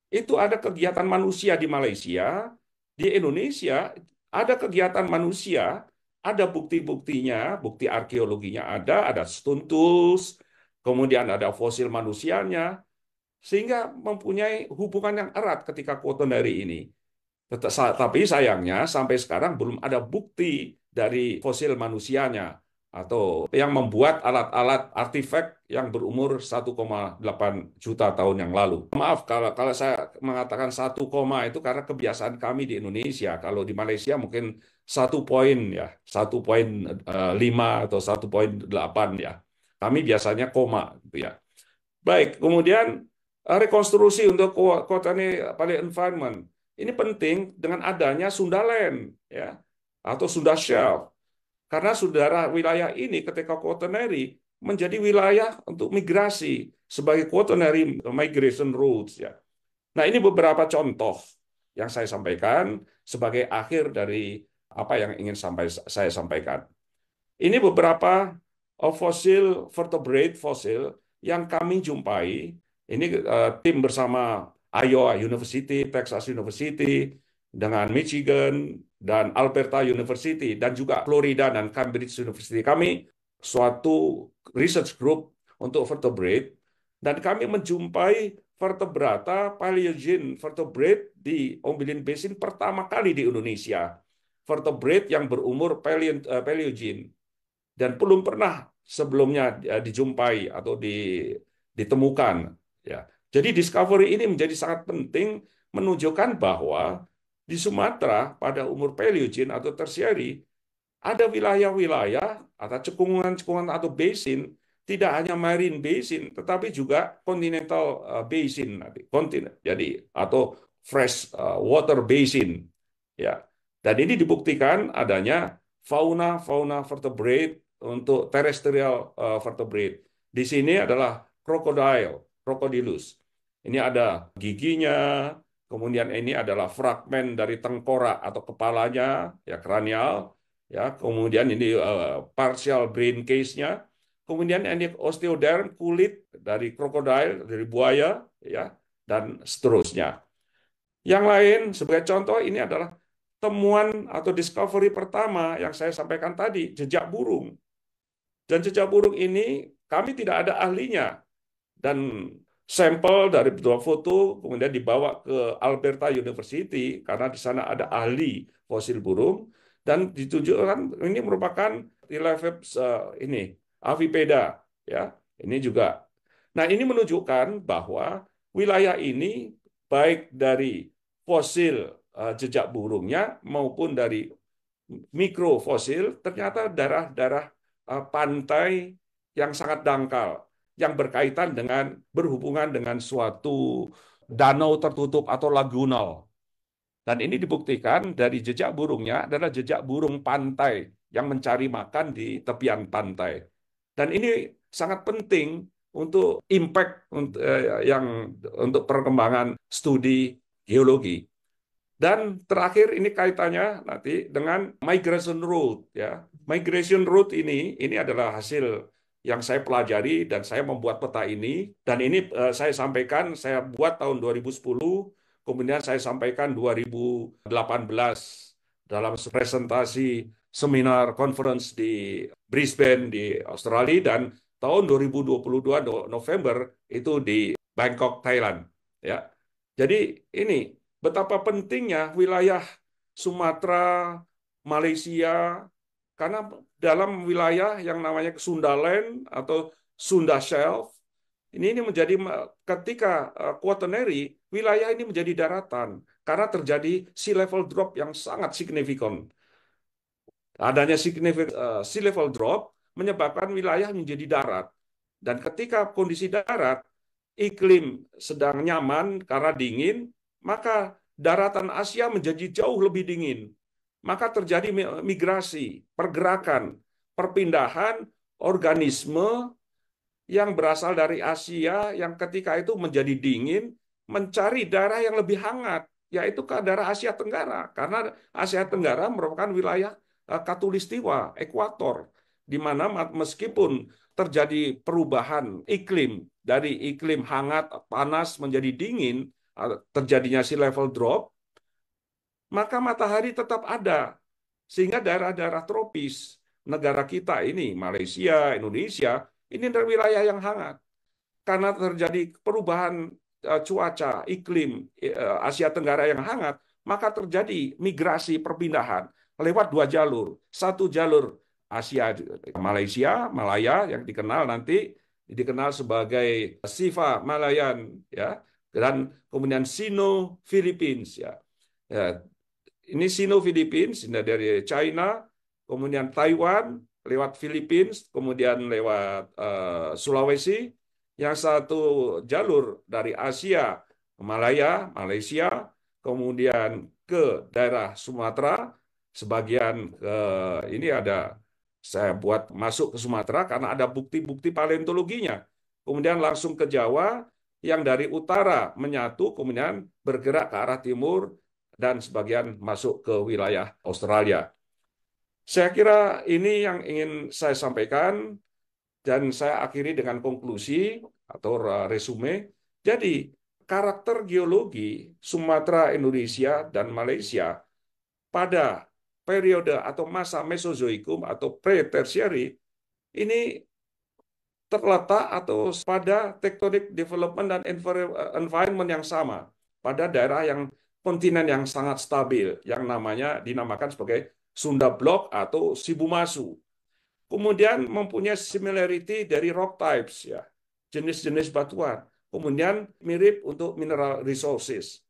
itu ada kegiatan manusia di Malaysia, di Indonesia ada kegiatan manusia, ada bukti-buktinya, bukti arkeologinya ada stone tools, kemudian ada fosil manusianya, sehingga mempunyai hubungan yang erat ketika Quaternary ini. Tapi sayangnya sampai sekarang belum ada bukti dari fosil manusianya atau yang membuat alat-alat artefak yang berumur 1,8 juta tahun yang lalu. Maaf kalau saya mengatakan 1, itu karena kebiasaan kami di Indonesia. Kalau di Malaysia mungkin 1 poin ya, 1,5 atau 1,8 ya. Kami biasanya koma gitu ya. Baik, kemudian rekonstruksi untuk kota ini paling environment. Ini penting dengan adanya Sundaland ya atau Sunda Shelf. Karena saudara wilayah ini ketika quaternary menjadi wilayah untuk migrasi sebagai quaternary migration routes ya. Nah, ini beberapa contoh yang saya sampaikan sebagai akhir dari apa yang ingin saya sampaikan. Ini beberapa fosil vertebrate fosil yang kami jumpai. Ini tim bersama Iowa University, Texas University, dengan Michigan dan Alberta University dan juga Florida dan Cambridge University. Kami suatu research group untuk vertebrate dan kami menjumpai vertebrata Paleogene vertebrate di Ombilin Basin pertama kali di Indonesia. Vertebrate yang berumur Paleogene dan belum pernah sebelumnya dijumpai atau ditemukan. Ya. Jadi discovery ini menjadi sangat penting menunjukkan bahwa di Sumatera pada umur Paleogene atau Tertiary ada wilayah-wilayah atau cekungan-cekungan atau basin, tidak hanya marine basin tetapi juga continental basin jadi atau fresh water basin ya. Dan ini dibuktikan adanya fauna vertebrate untuk terrestrial vertebrate. Di sini adalah Crocodilus. Ini ada giginya, kemudian ini adalah fragmen dari tengkorak atau kepalanya, ya kranial, ya. Kemudian ini partial brain case-nya. Kemudian ini osteoderm, kulit dari krokodil, dari buaya, ya, dan seterusnya. Yang lain sebagai contoh ini adalah temuan atau discovery pertama yang saya sampaikan tadi, jejak burung. Dan jejak burung ini kami tidak ada ahlinya. Dan sampel dari dua foto kemudian dibawa ke Alberta University karena di sana ada ahli fosil burung dan ditunjukkan ini merupakan Elaphus ini Avipeda, ya. Ini juga. Nah, ini menunjukkan bahwa wilayah ini baik dari fosil jejak burungnya maupun dari mikrofosil ternyata daerah-daerah pantai yang sangat dangkal yang berkaitan dengan berhubungan dengan suatu danau tertutup atau lagunal. Dan ini dibuktikan dari jejak burungnya adalah jejak burung pantai yang mencari makan di tepian pantai. Dan ini sangat penting untuk impact yang untuk perkembangan studi geologi. Dan terakhir ini kaitannya nanti dengan migration route, ya. Migration route ini adalah hasil yang saya pelajari dan saya membuat peta ini dan ini saya sampaikan saya buat tahun 2010, kemudian saya sampaikan 2018 dalam presentasi seminar conference di Brisbane di Australia dan tahun 2022 November itu di Bangkok, Thailand, ya. Jadi ini betapa pentingnya wilayah Sumatera, Malaysia, karena dalam wilayah yang namanya Sundaland atau Sunda Shelf, ini menjadi ketika Quaternary, wilayah ini menjadi daratan karena terjadi sea level drop yang sangat signifikan. Adanya sea level drop menyebabkan wilayah menjadi darat. Dan ketika kondisi darat, iklim sedang nyaman karena dingin, maka daratan Asia menjadi jauh lebih dingin. Maka terjadi migrasi, pergerakan, perpindahan organisme yang berasal dari Asia yang ketika itu menjadi dingin, mencari daerah yang lebih hangat, yaitu ke daerah Asia Tenggara. Karena Asia Tenggara merupakan wilayah Khatulistiwa, ekuator, di mana meskipun terjadi perubahan iklim dari iklim hangat, panas menjadi dingin, terjadinya sea level drop, maka matahari tetap ada. Sehingga daerah-daerah tropis negara kita ini, Malaysia, Indonesia, ini adalah wilayah yang hangat. Karena terjadi perubahan cuaca, iklim Asia Tenggara yang hangat, maka terjadi migrasi perpindahan lewat dua jalur. Satu jalur Asia Malaysia, Malaya yang dikenal sebagai Siva Malayan, ya, dan kemudian Sino Philippines, ya. Ya, ini Sino Philippines dari China, kemudian Taiwan lewat Philippines, kemudian lewat Sulawesi. Yang satu jalur dari Asia, Malaya, Malaysia, kemudian ke daerah Sumatera, sebagian ini ada saya buat masuk ke Sumatera karena ada bukti-bukti paleontologinya. Kemudian langsung ke Jawa, yang dari utara menyatu, kemudian bergerak ke arah timur, dan sebagian masuk ke wilayah Australia. Saya kira ini yang ingin saya sampaikan. Dan saya akhiri dengan konklusi atau resume. Jadi, karakter geologi Sumatera, Indonesia, dan Malaysia pada periode atau masa Mesozoikum atau pre-tertiary ini terletak atau pada tectonic development dan environment yang sama pada daerah yang kontinen yang sangat stabil yang dinamakan sebagai Sunda Block atau Sibumasu. Kemudian mempunyai similarity dari rock types, ya, jenis-jenis batuan. Kemudian mirip untuk mineral resources.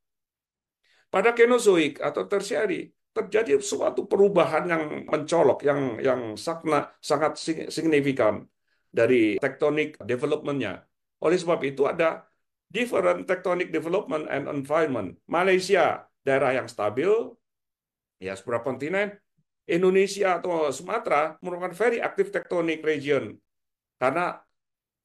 Pada Kenozoik atau Tertiary terjadi suatu perubahan yang mencolok, yang sangat signifikan dari tectonic development-nya. Oleh sebab itu ada different tectonic development and environment. Malaysia daerah yang stabil, ya, sebuah kontinen. Indonesia atau Sumatera merupakan very active tectonic region karena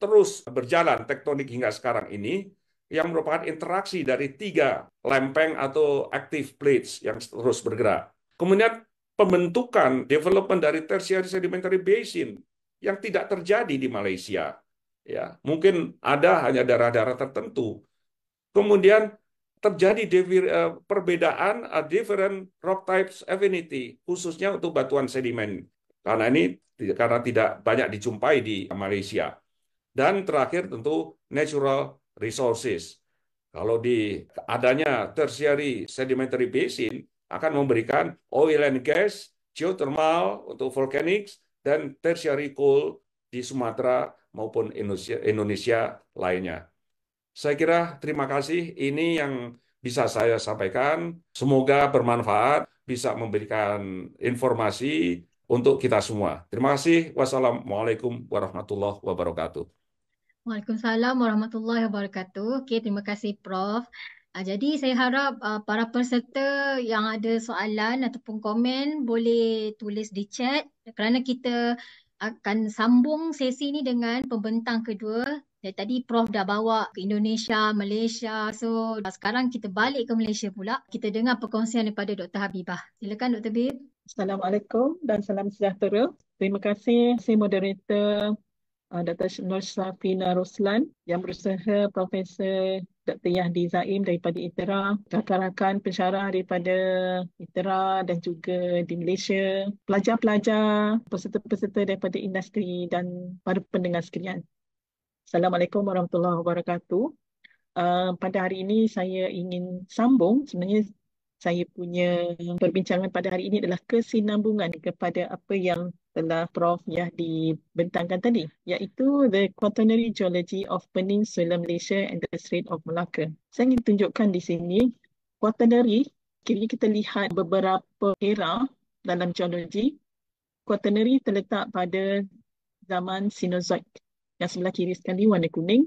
terus berjalan tektonik hingga sekarang ini yang merupakan interaksi dari tiga lempeng atau active plates yang terus bergerak. Kemudian pembentukan development dari tertiary sedimentary basin yang tidak terjadi di Malaysia. Ya, mungkin ada hanya daerah-daerah tertentu. Kemudian terjadi perbedaan different rock types affinity khususnya untuk batuan sedimen. Karena tidak banyak dijumpai di Malaysia. Dan terakhir tentu natural resources. Kalau di adanya tertiary sedimentary basin akan memberikan oil and gas, geothermal untuk volcanics, dan tertiary coal di Sumatera maupun Indonesia lainnya. Saya kira terima kasih. Ini yang bisa saya sampaikan. Semoga bermanfaat, bisa memberikan informasi untuk kita semua. Terima kasih. Wassalamualaikum warahmatullahi wabarakatuh. Waalaikumsalam warahmatullahi wabarakatuh. Okey, terima kasih Prof. Jadi saya harap para peserta yang ada soalan ataupun komen boleh tulis di chat kerana kita akan sambung sesi ini dengan pembentang kedua. Dari tadi Prof dah bawa ke Indonesia, Malaysia. So sekarang kita balik ke Malaysia pula. Kita dengar perkongsian daripada Dr. Habibah. Silakan Dr. Habib. Assalamualaikum dan salam sejahtera. Terima kasih si moderator Dr. Nur Safina Roslan, Yang Berusaha Profesor Dr. Yahdi Zaim daripada ITERA, rakan-rakan pensyarah daripada ITERA dan juga di Malaysia, pelajar-pelajar, peserta-peserta daripada industri dan para pendengar sekalian. Assalamualaikum warahmatullahi wabarakatuh. Pada hari ini saya ingin sambung, sebenarnya saya punya perbincangan pada hari ini adalah kesinambungan kepada apa yang telah Prof Yahdi bentangkan tadi, iaitu The Quaternary Geology of Peninsular Malaysia and the Strait of Malacca. Saya ingin tunjukkan di sini, Quaternary, kira kita lihat beberapa era dalam geologi. Quaternary terletak pada zaman Cenozoic, yang sebelah kiri sekali warna kuning.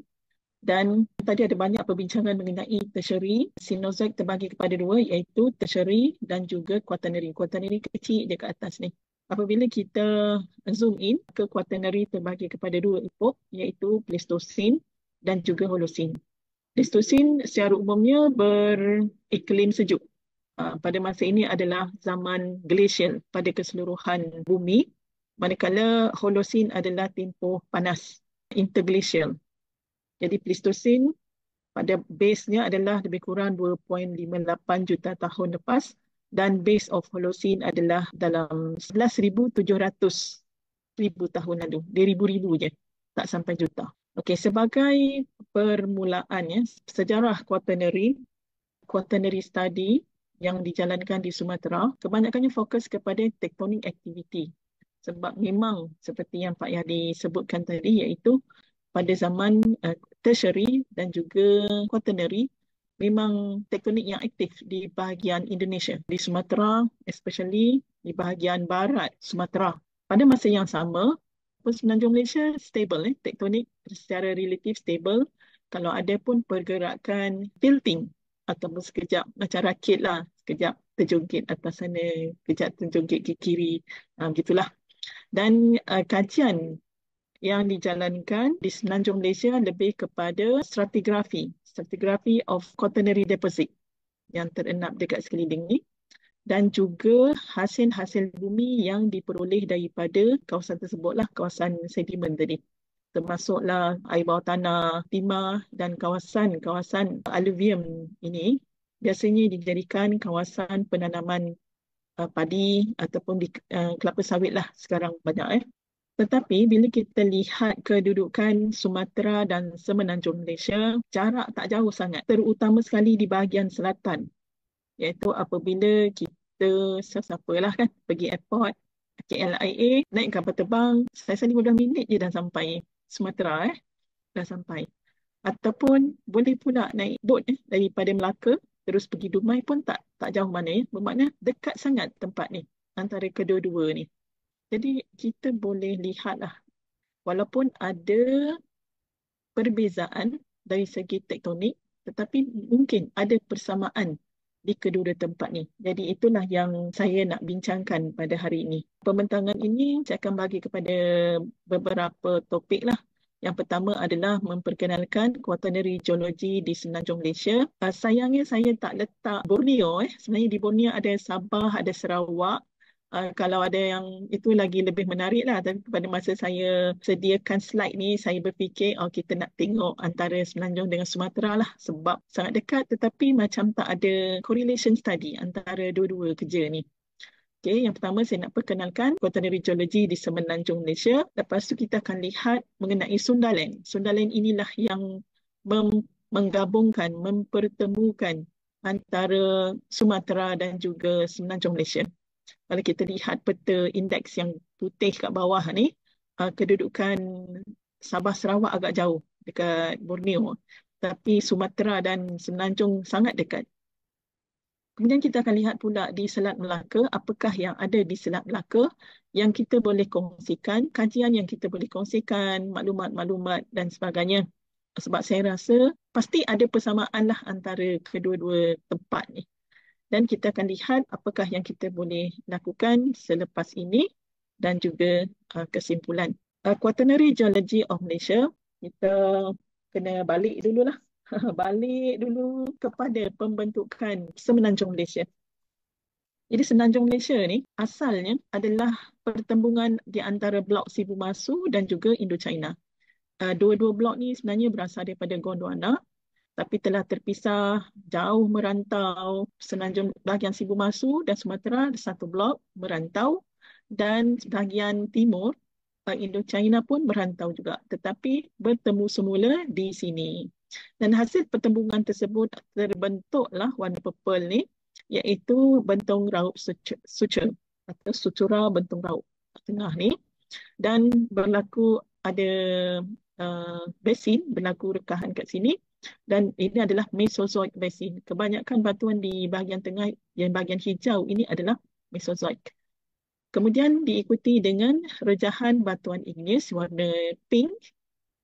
Dan tadi ada banyak perbincangan mengenai tertiary. Cenozoic terbagi kepada dua, iaitu tertiary dan juga quaternary. Quaternary kecil dia ke atas ni. Apabila kita zoom in ke quaternary terbagi kepada dua epok, iaitu Pleistocene dan juga Holocene. Pleistocene secara umumnya beriklim sejuk. Pada masa ini adalah zaman glacial pada keseluruhan bumi. Manakala Holocene adalah tempoh panas, interglacial. Jadi Pleistocene pada base-nya adalah lebih kurang 2.58 juta tahun lepas dan base of Holocene adalah dalam 11,700 ribu tahun lalu. Dia ribu-ribu je, tak sampai juta. Okey, sebagai permulaannya, sejarah quaternary study yang dijalankan di Sumatera, kebanyakannya fokus kepada tectonic activity. Sebab memang seperti yang Pak Yahdi sebutkan tadi, iaitu pada zaman tertiary dan juga quaternary memang tektonik yang aktif di bahagian Indonesia, di Sumatera, especially di bahagian barat Sumatera. Pada masa yang sama, Semenanjung Malaysia stable, tektonik secara relatif stable. Kalau ada pun pergerakan tilting ataupun sekejap macam rakit lah, sekejap terjungkit atas sana, sekejap terjungkit ke kiri, gitulah. Dan kajian yang dijalankan di Semenanjung Malaysia lebih kepada stratigraphy of quaternary deposit yang terenap dekat sekeliling ni, dan juga hasil-hasil bumi yang diperoleh daripada kawasan tersebutlah, kawasan sedimen tadi, termasuklah air bawah tanah, timah dan kawasan alluvium ini biasanya dijadikan kawasan penanaman padi ataupun di kelapa sawit lah sekarang banyak. Tetapi bila kita lihat kedudukan Sumatera dan Semenanjung Malaysia, jarak tak jauh sangat, terutama sekali di bahagian selatan. Iaitu apabila kita siapa-siapalah kan pergi airport KLIA, naik kapal terbang, saya 15 minit je dah sampai Sumatera, dah sampai. Ataupun boleh pula naik bot daripada Melaka terus pergi Dumai pun tak jauh mana bermakna dekat sangat tempat ni antara kedua-dua ni. Jadi kita boleh lihatlah walaupun ada perbezaan dari segi tektonik, tetapi mungkin ada persamaan di kedua tempat ni. Jadi itulah yang saya nak bincangkan pada hari ini. Pembentangan ini saya akan bagi kepada beberapa topik lah. Yang pertama adalah memperkenalkan Quaternary Geology di Semenanjung Malaysia. Sayangnya saya tak letak Borneo. Sebenarnya di Borneo ada Sabah, ada Sarawak. Kalau ada yang itu lagi lebih menarik lah. Tapi pada masa saya sediakan slide ni, saya berfikir kita nak tengok antara Semenanjung dengan Sumatera lah. Sebab sangat dekat tetapi macam tak ada correlation study antara dua-dua kerja ni. Okay, yang pertama saya nak perkenalkan Quaternary Geology di Semenanjung Malaysia. Lepas tu kita akan lihat mengenai Sundaland. Sundaland inilah yang menggabungkan, mempertemukan antara Sumatera dan juga Semenanjung Malaysia. Kalau kita lihat peta indeks yang putih kat bawah ni, kedudukan Sabah Sarawak agak jauh dekat Borneo. Tapi Sumatera dan Semenanjung sangat dekat. Kemudian kita akan lihat pula di Selat Melaka, apakah yang ada di Selat Melaka yang kita boleh kongsikan, kajian yang kita boleh kongsikan, maklumat-maklumat dan sebagainya. Sebab saya rasa pasti ada persamaan lah antara kedua-dua tempat ni. Dan kita akan lihat apakah yang kita boleh lakukan selepas ini dan juga kesimpulan. Quaternary Geology of Malaysia, kita kena balik dululah. Balik dulu kepada pembentukan Semenanjung Malaysia. Jadi Semenanjung Malaysia ni asalnya adalah pertembungan di antara blok Sibu Masu dan juga Indochina. Dua-dua blok ni sebenarnya berasal daripada Gondwana, tapi telah terpisah jauh merantau. Semenanjung bahagian Sibu Masu dan Sumatera ada satu blok merantau, dan bahagian timur Indochina pun merantau juga, tetapi bertemu semula di sini. Dan hasil pertembungan tersebut terbentuklah warna purple ni, iaitu bentung raup suture atau sutura bentung raup tengah ni, dan berlaku ada basin, berlaku rekahan kat sini, dan ini adalah Mesozoic basin. Kebanyakan batuan di bahagian tengah yang bahagian hijau ini adalah Mesozoic. Kemudian diikuti dengan rejahan batuan igneous warna pink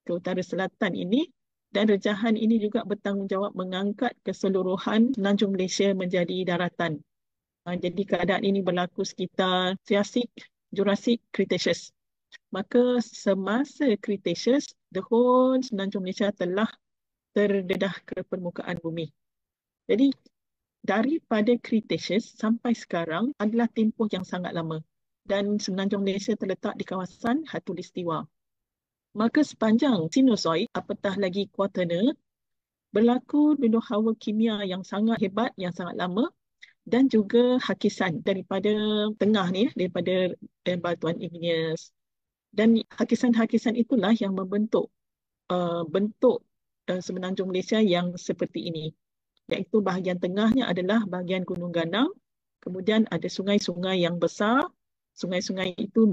ke utara selatan ini, dan rejahan ini juga bertanggungjawab mengangkat keseluruhan Semenanjung Malaysia menjadi daratan. Jadi keadaan ini berlaku sekitar Triasik, Jurassic, Cretaceous. Maka semasa Cretaceous, the whole Semenanjung Malaysia telah terdedah ke permukaan bumi. Jadi daripada Cretaceous sampai sekarang adalah tempoh yang sangat lama. Dan Semenanjung Malaysia terletak di kawasan Khatulistiwa. Maka sepanjang Cenozoik, apatah lagi Quaterner, berlaku dulu hawa kimia yang sangat hebat, yang sangat lama, dan juga hakisan daripada tengah ni, daripada batuan igneous. Dan hakisan-hakisan itulah yang membentuk bentuk Semenanjung Malaysia yang seperti ini. Iaitu bahagian tengahnya adalah bahagian Gunung Ganang, kemudian ada sungai-sungai yang besar. Sungai-sungai itu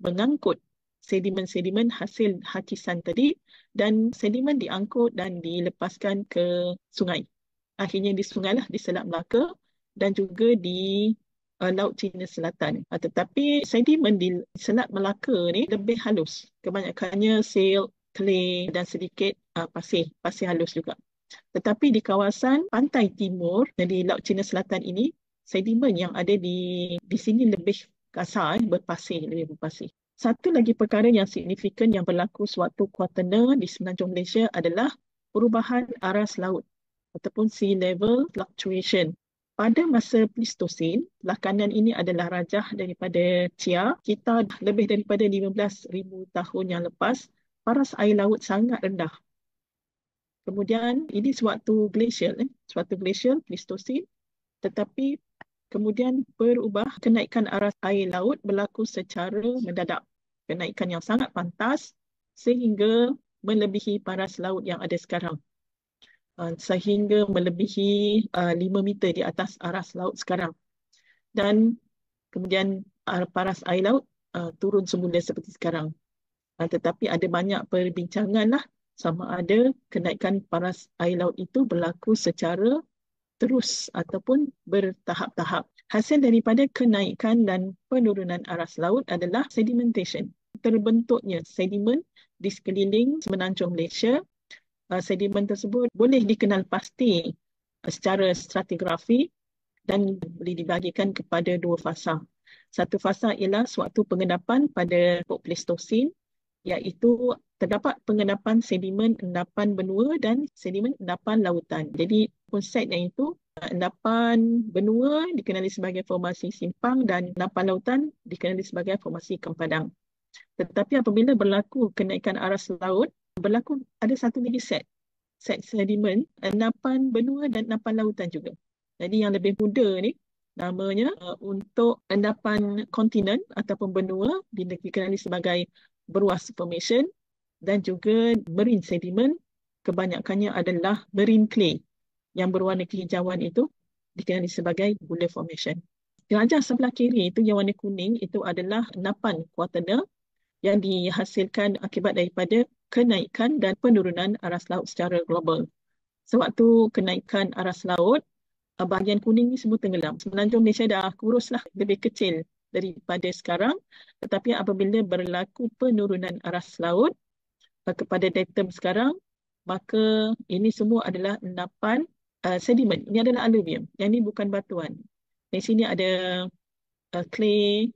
mengangkut sedimen-sedimen hasil hakisan tadi, dan sedimen diangkut dan dilepaskan ke sungai. Akhirnya di sungai lah, di Selat Melaka dan juga di Laut Cina Selatan. Tetapi sedimen di Selat Melaka ni lebih halus. Kebanyakannya silt, clay dan sedikit pasir halus juga. Tetapi di kawasan pantai timur, di Laut Cina Selatan ini, sedimen yang ada di sini lebih kasar, lebih berpasir. Satu lagi perkara yang signifikan yang berlaku sewaktu Quaterner di Semenanjung Malaysia adalah perubahan aras laut ataupun sea level fluctuation. Pada masa Pleistocene, belah kanan ini adalah rajah daripada Chia. Kita lebih daripada 15,000 tahun yang lepas, paras air laut sangat rendah. Kemudian ini sewaktu glacial, Pleistocene, tetapi kemudian berubah, kenaikan aras air laut berlaku secara mendadak. Kenaikan yang sangat pantas sehingga melebihi paras laut yang ada sekarang. Sehingga melebihi 5 meter di atas aras laut sekarang. Dan kemudian paras air laut turun semula seperti sekarang. Tetapi ada banyak perbincangan lah sama ada kenaikan paras air laut itu berlaku secara terus ataupun bertahap-tahap. Hasil daripada kenaikan dan penurunan aras laut adalah sedimentation. Terbentuknya sedimen di sekeliling Semenanjung Malaysia. Sedimen tersebut boleh dikenal pasti secara stratigrafi dan boleh dibahagikan kepada dua fasa. Satu fasa ialah sewaktu pengendapan pada Pleistocene, iaitu terdapat pengendapan sedimen endapan benua dan sedimen endapan lautan. Jadi konsepnya itu endapan benua dikenali sebagai formasi simpang dan endapan lautan dikenali sebagai formasi kempadang. Tetapi apabila berlaku kenaikan aras laut, berlaku ada satu lagi set sedimen endapan benua dan endapan lautan juga. Jadi yang lebih muda ni namanya untuk endapan kontinen ataupun benua dikenali sebagai beruas formation, dan juga marine sediment kebanyakannya adalah marine clay yang berwarna kehijauan itu dikenali sebagai Buller formation. Jelajah sebelah kiri itu yang warna kuning itu adalah endapan kuartana yang dihasilkan akibat daripada kenaikan dan penurunan aras laut secara global. Sewaktu kenaikan aras laut, bahagian kuning ni semua tenggelam. Semenanjung Malaysia dah kuruslah, lebih kecil daripada sekarang. Tetapi apabila berlaku penurunan aras laut kepada datum sekarang, maka ini semua adalah endapan sedimen. Ini adalah alluvium. Yang ini bukan batuan. Di sini ada clay,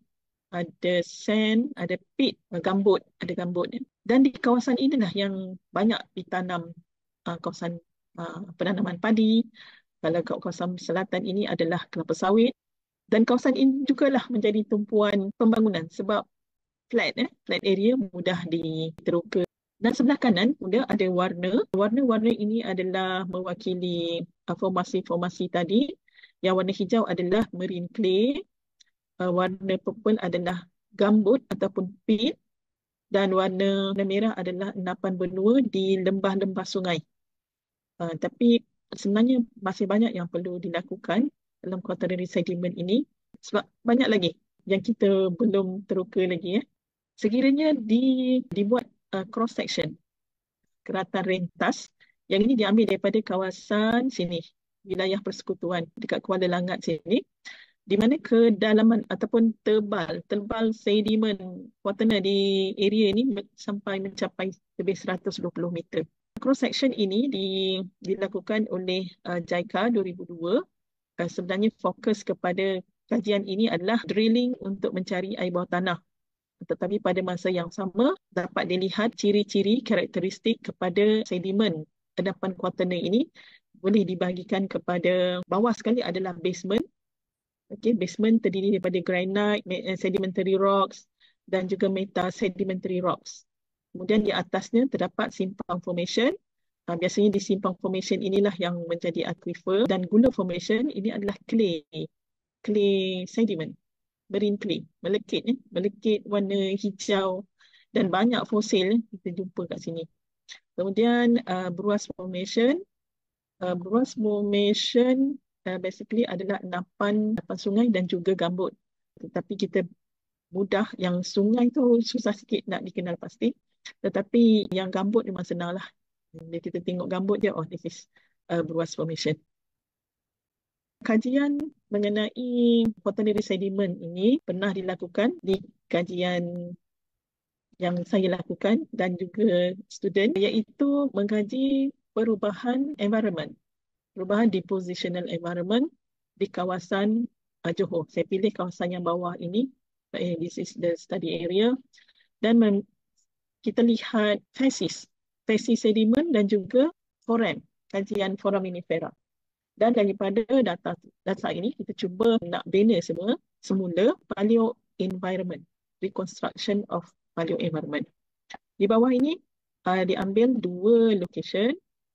ada sand, ada peat, gambut, ada gambut. Dan di kawasan inilah yang banyak ditanam kawasan penanaman padi. Kalau kawasan selatan ini adalah kelapa sawit. Dan kawasan ini jugalah menjadi tumpuan pembangunan sebab flat area mudah diteroka. Dan sebelah kanan sudah ada warna. Warna-warna ini adalah mewakili formasi-formasi tadi. Yang warna hijau adalah marine clay. Warna purple adalah gambut ataupun peat, dan warna merah adalah endapan benua di lembah-lembah sungai. Tapi sebenarnya masih banyak yang perlu dilakukan dalam quaternary sediment ini sebab banyak lagi yang kita belum teroka lagi. Sekiranya dibuat cross section keratan rentas, yang ini diambil daripada kawasan sini, wilayah persekutuan dekat Kuala Langat sini, di mana kedalaman ataupun tebal sedimen quaterner di area ini sampai mencapai lebih 120 meter. Cross section ini dilakukan oleh JICA 2002. Sebenarnya fokus kepada kajian ini adalah drilling untuk mencari air bawah tanah. Tetapi pada masa yang sama dapat dilihat ciri-ciri karakteristik kepada sedimen endapan quaterner ini boleh dibahagikan kepada bawah sekali adalah basement. Basement terdiri daripada granite, sedimentary rocks dan juga meta-sedimentary rocks. Kemudian di atasnya terdapat simpang formation. Biasanya di simpang formation inilah yang menjadi aquifer, dan gula formation ini adalah clay sediment, marine clay, melekit warna hijau dan banyak fosil kita jumpa kat sini. Kemudian beruas formation. Basically adalah endapan sungai dan juga gambut. Tetapi kita mudah, yang sungai tu susah sikit nak dikenal pasti. Tetapi yang gambut memang senang lah. Bila kita tengok gambut dia, this is beruas formation. Kajian mengenai quaternary sediment ini pernah dilakukan di kajian yang saya lakukan dan juga student, iaitu mengkaji perubahan environment. Perubahan depositional environment di kawasan Johor. Saya pilih kawasan yang bawah ini. This is the study area. Dan kita lihat facies sediment dan juga kajian foraminifera. Dan daripada data ini, kita cuba nak bina semula paleo environment, reconstruction of paleo environment. Di bawah ini diambil dua location.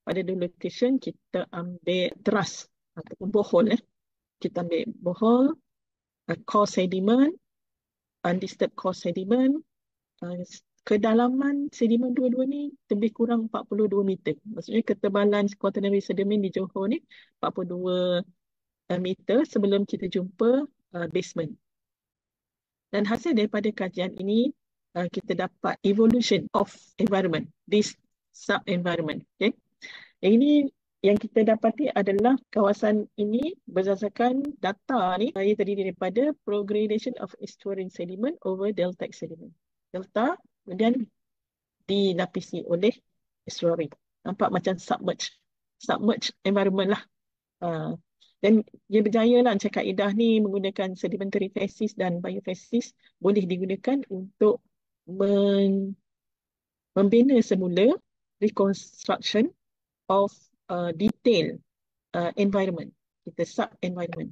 Pada dua location kita ambil teras ataupun borehole. Kita ambil borehole, core sediment, undisturbed core sediment. Kedalaman sedimen dua-dua ni lebih kurang 42 meter. Maksudnya ketebalan quaternary sediment di Johor ni 42 meter sebelum kita jumpa basement. Dan hasil daripada kajian ini kita dapat evolution of environment, this sub-environment. Yang ini yang kita dapati adalah kawasan ini berdasarkan data ni ia terdiri daripada progradation of estuarine sediment over deltaic sediment. Delta kemudian dilapisi oleh estuary. Nampak macam submerged environment lah. Dan dia berjaya lah Encik Kaedah ni menggunakan sedimentary phases dan biophases boleh digunakan untuk membina semula reconstruction of detail environment, kita sub-environment.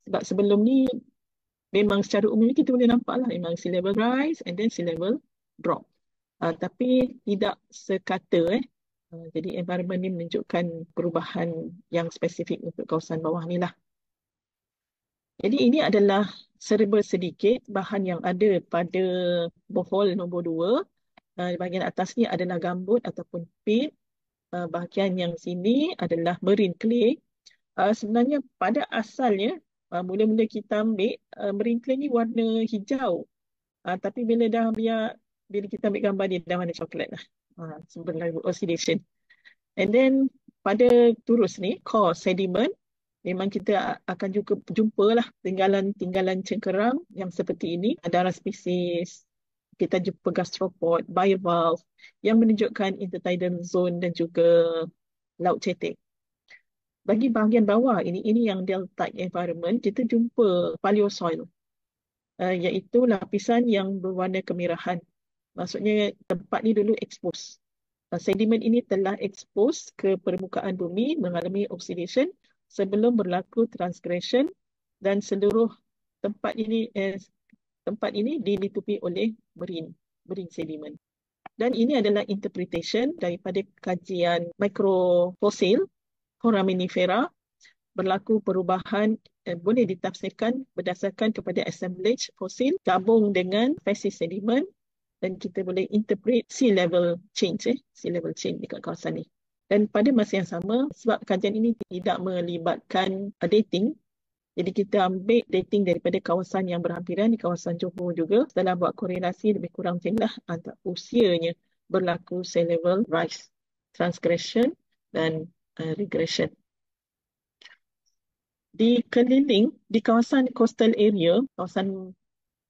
Sebab sebelum ni memang secara umumnya kita boleh nampak lah memang sea level rise and then sea level drop. Tapi tidak sekata jadi environment ni menunjukkan perubahan yang spesifik untuk kawasan bawah ni lah. Jadi ini adalah serba sedikit bahan yang ada pada borehole nombor 2. Bahagian atas ni adalah gambut ataupun peat. Bahagian yang sini adalah marine clay. Sebenarnya pada asalnya mula-mula kita ambil marine clay ni warna hijau. Tapi bila kita ambil gambar dia dah warna coklat lah. Sebenarnya oxidation. And then pada turus ni core sediment memang kita akan juga jumpa lah tinggalan cengkerang yang seperti ini. Ada spesies, kita jumpa gastropod, bivalve yang menunjukkan intertidal zone dan juga laut cetek. Bagi bahagian bawah ini yang deltaic environment, kita jumpa paleosoil, iaitu lapisan yang berwarna kemerahan. Maksudnya tempat ni dulu expose. Sedimen ini telah expose ke permukaan bumi mengalami oxidation sebelum berlaku transgression dan seluruh tempat ini dilitupi oleh marine sediment. Dan ini adalah interpretation daripada kajian mikrofosil foraminifera. Berlaku perubahan boleh ditafsirkan berdasarkan kepada assemblage fosil gabung dengan facies sediment, dan kita boleh interpret sea level change dekat kawasan ni. Dan pada masa yang sama, sebab kajian ini tidak melibatkan dating, jadi kita ambil dating daripada kawasan yang berhampiran di kawasan Johor juga. Setelah buat korelasi lebih kurang macam lah antara usianya berlaku sea level rise, transgression dan regression. Di kawasan coastal area, kawasan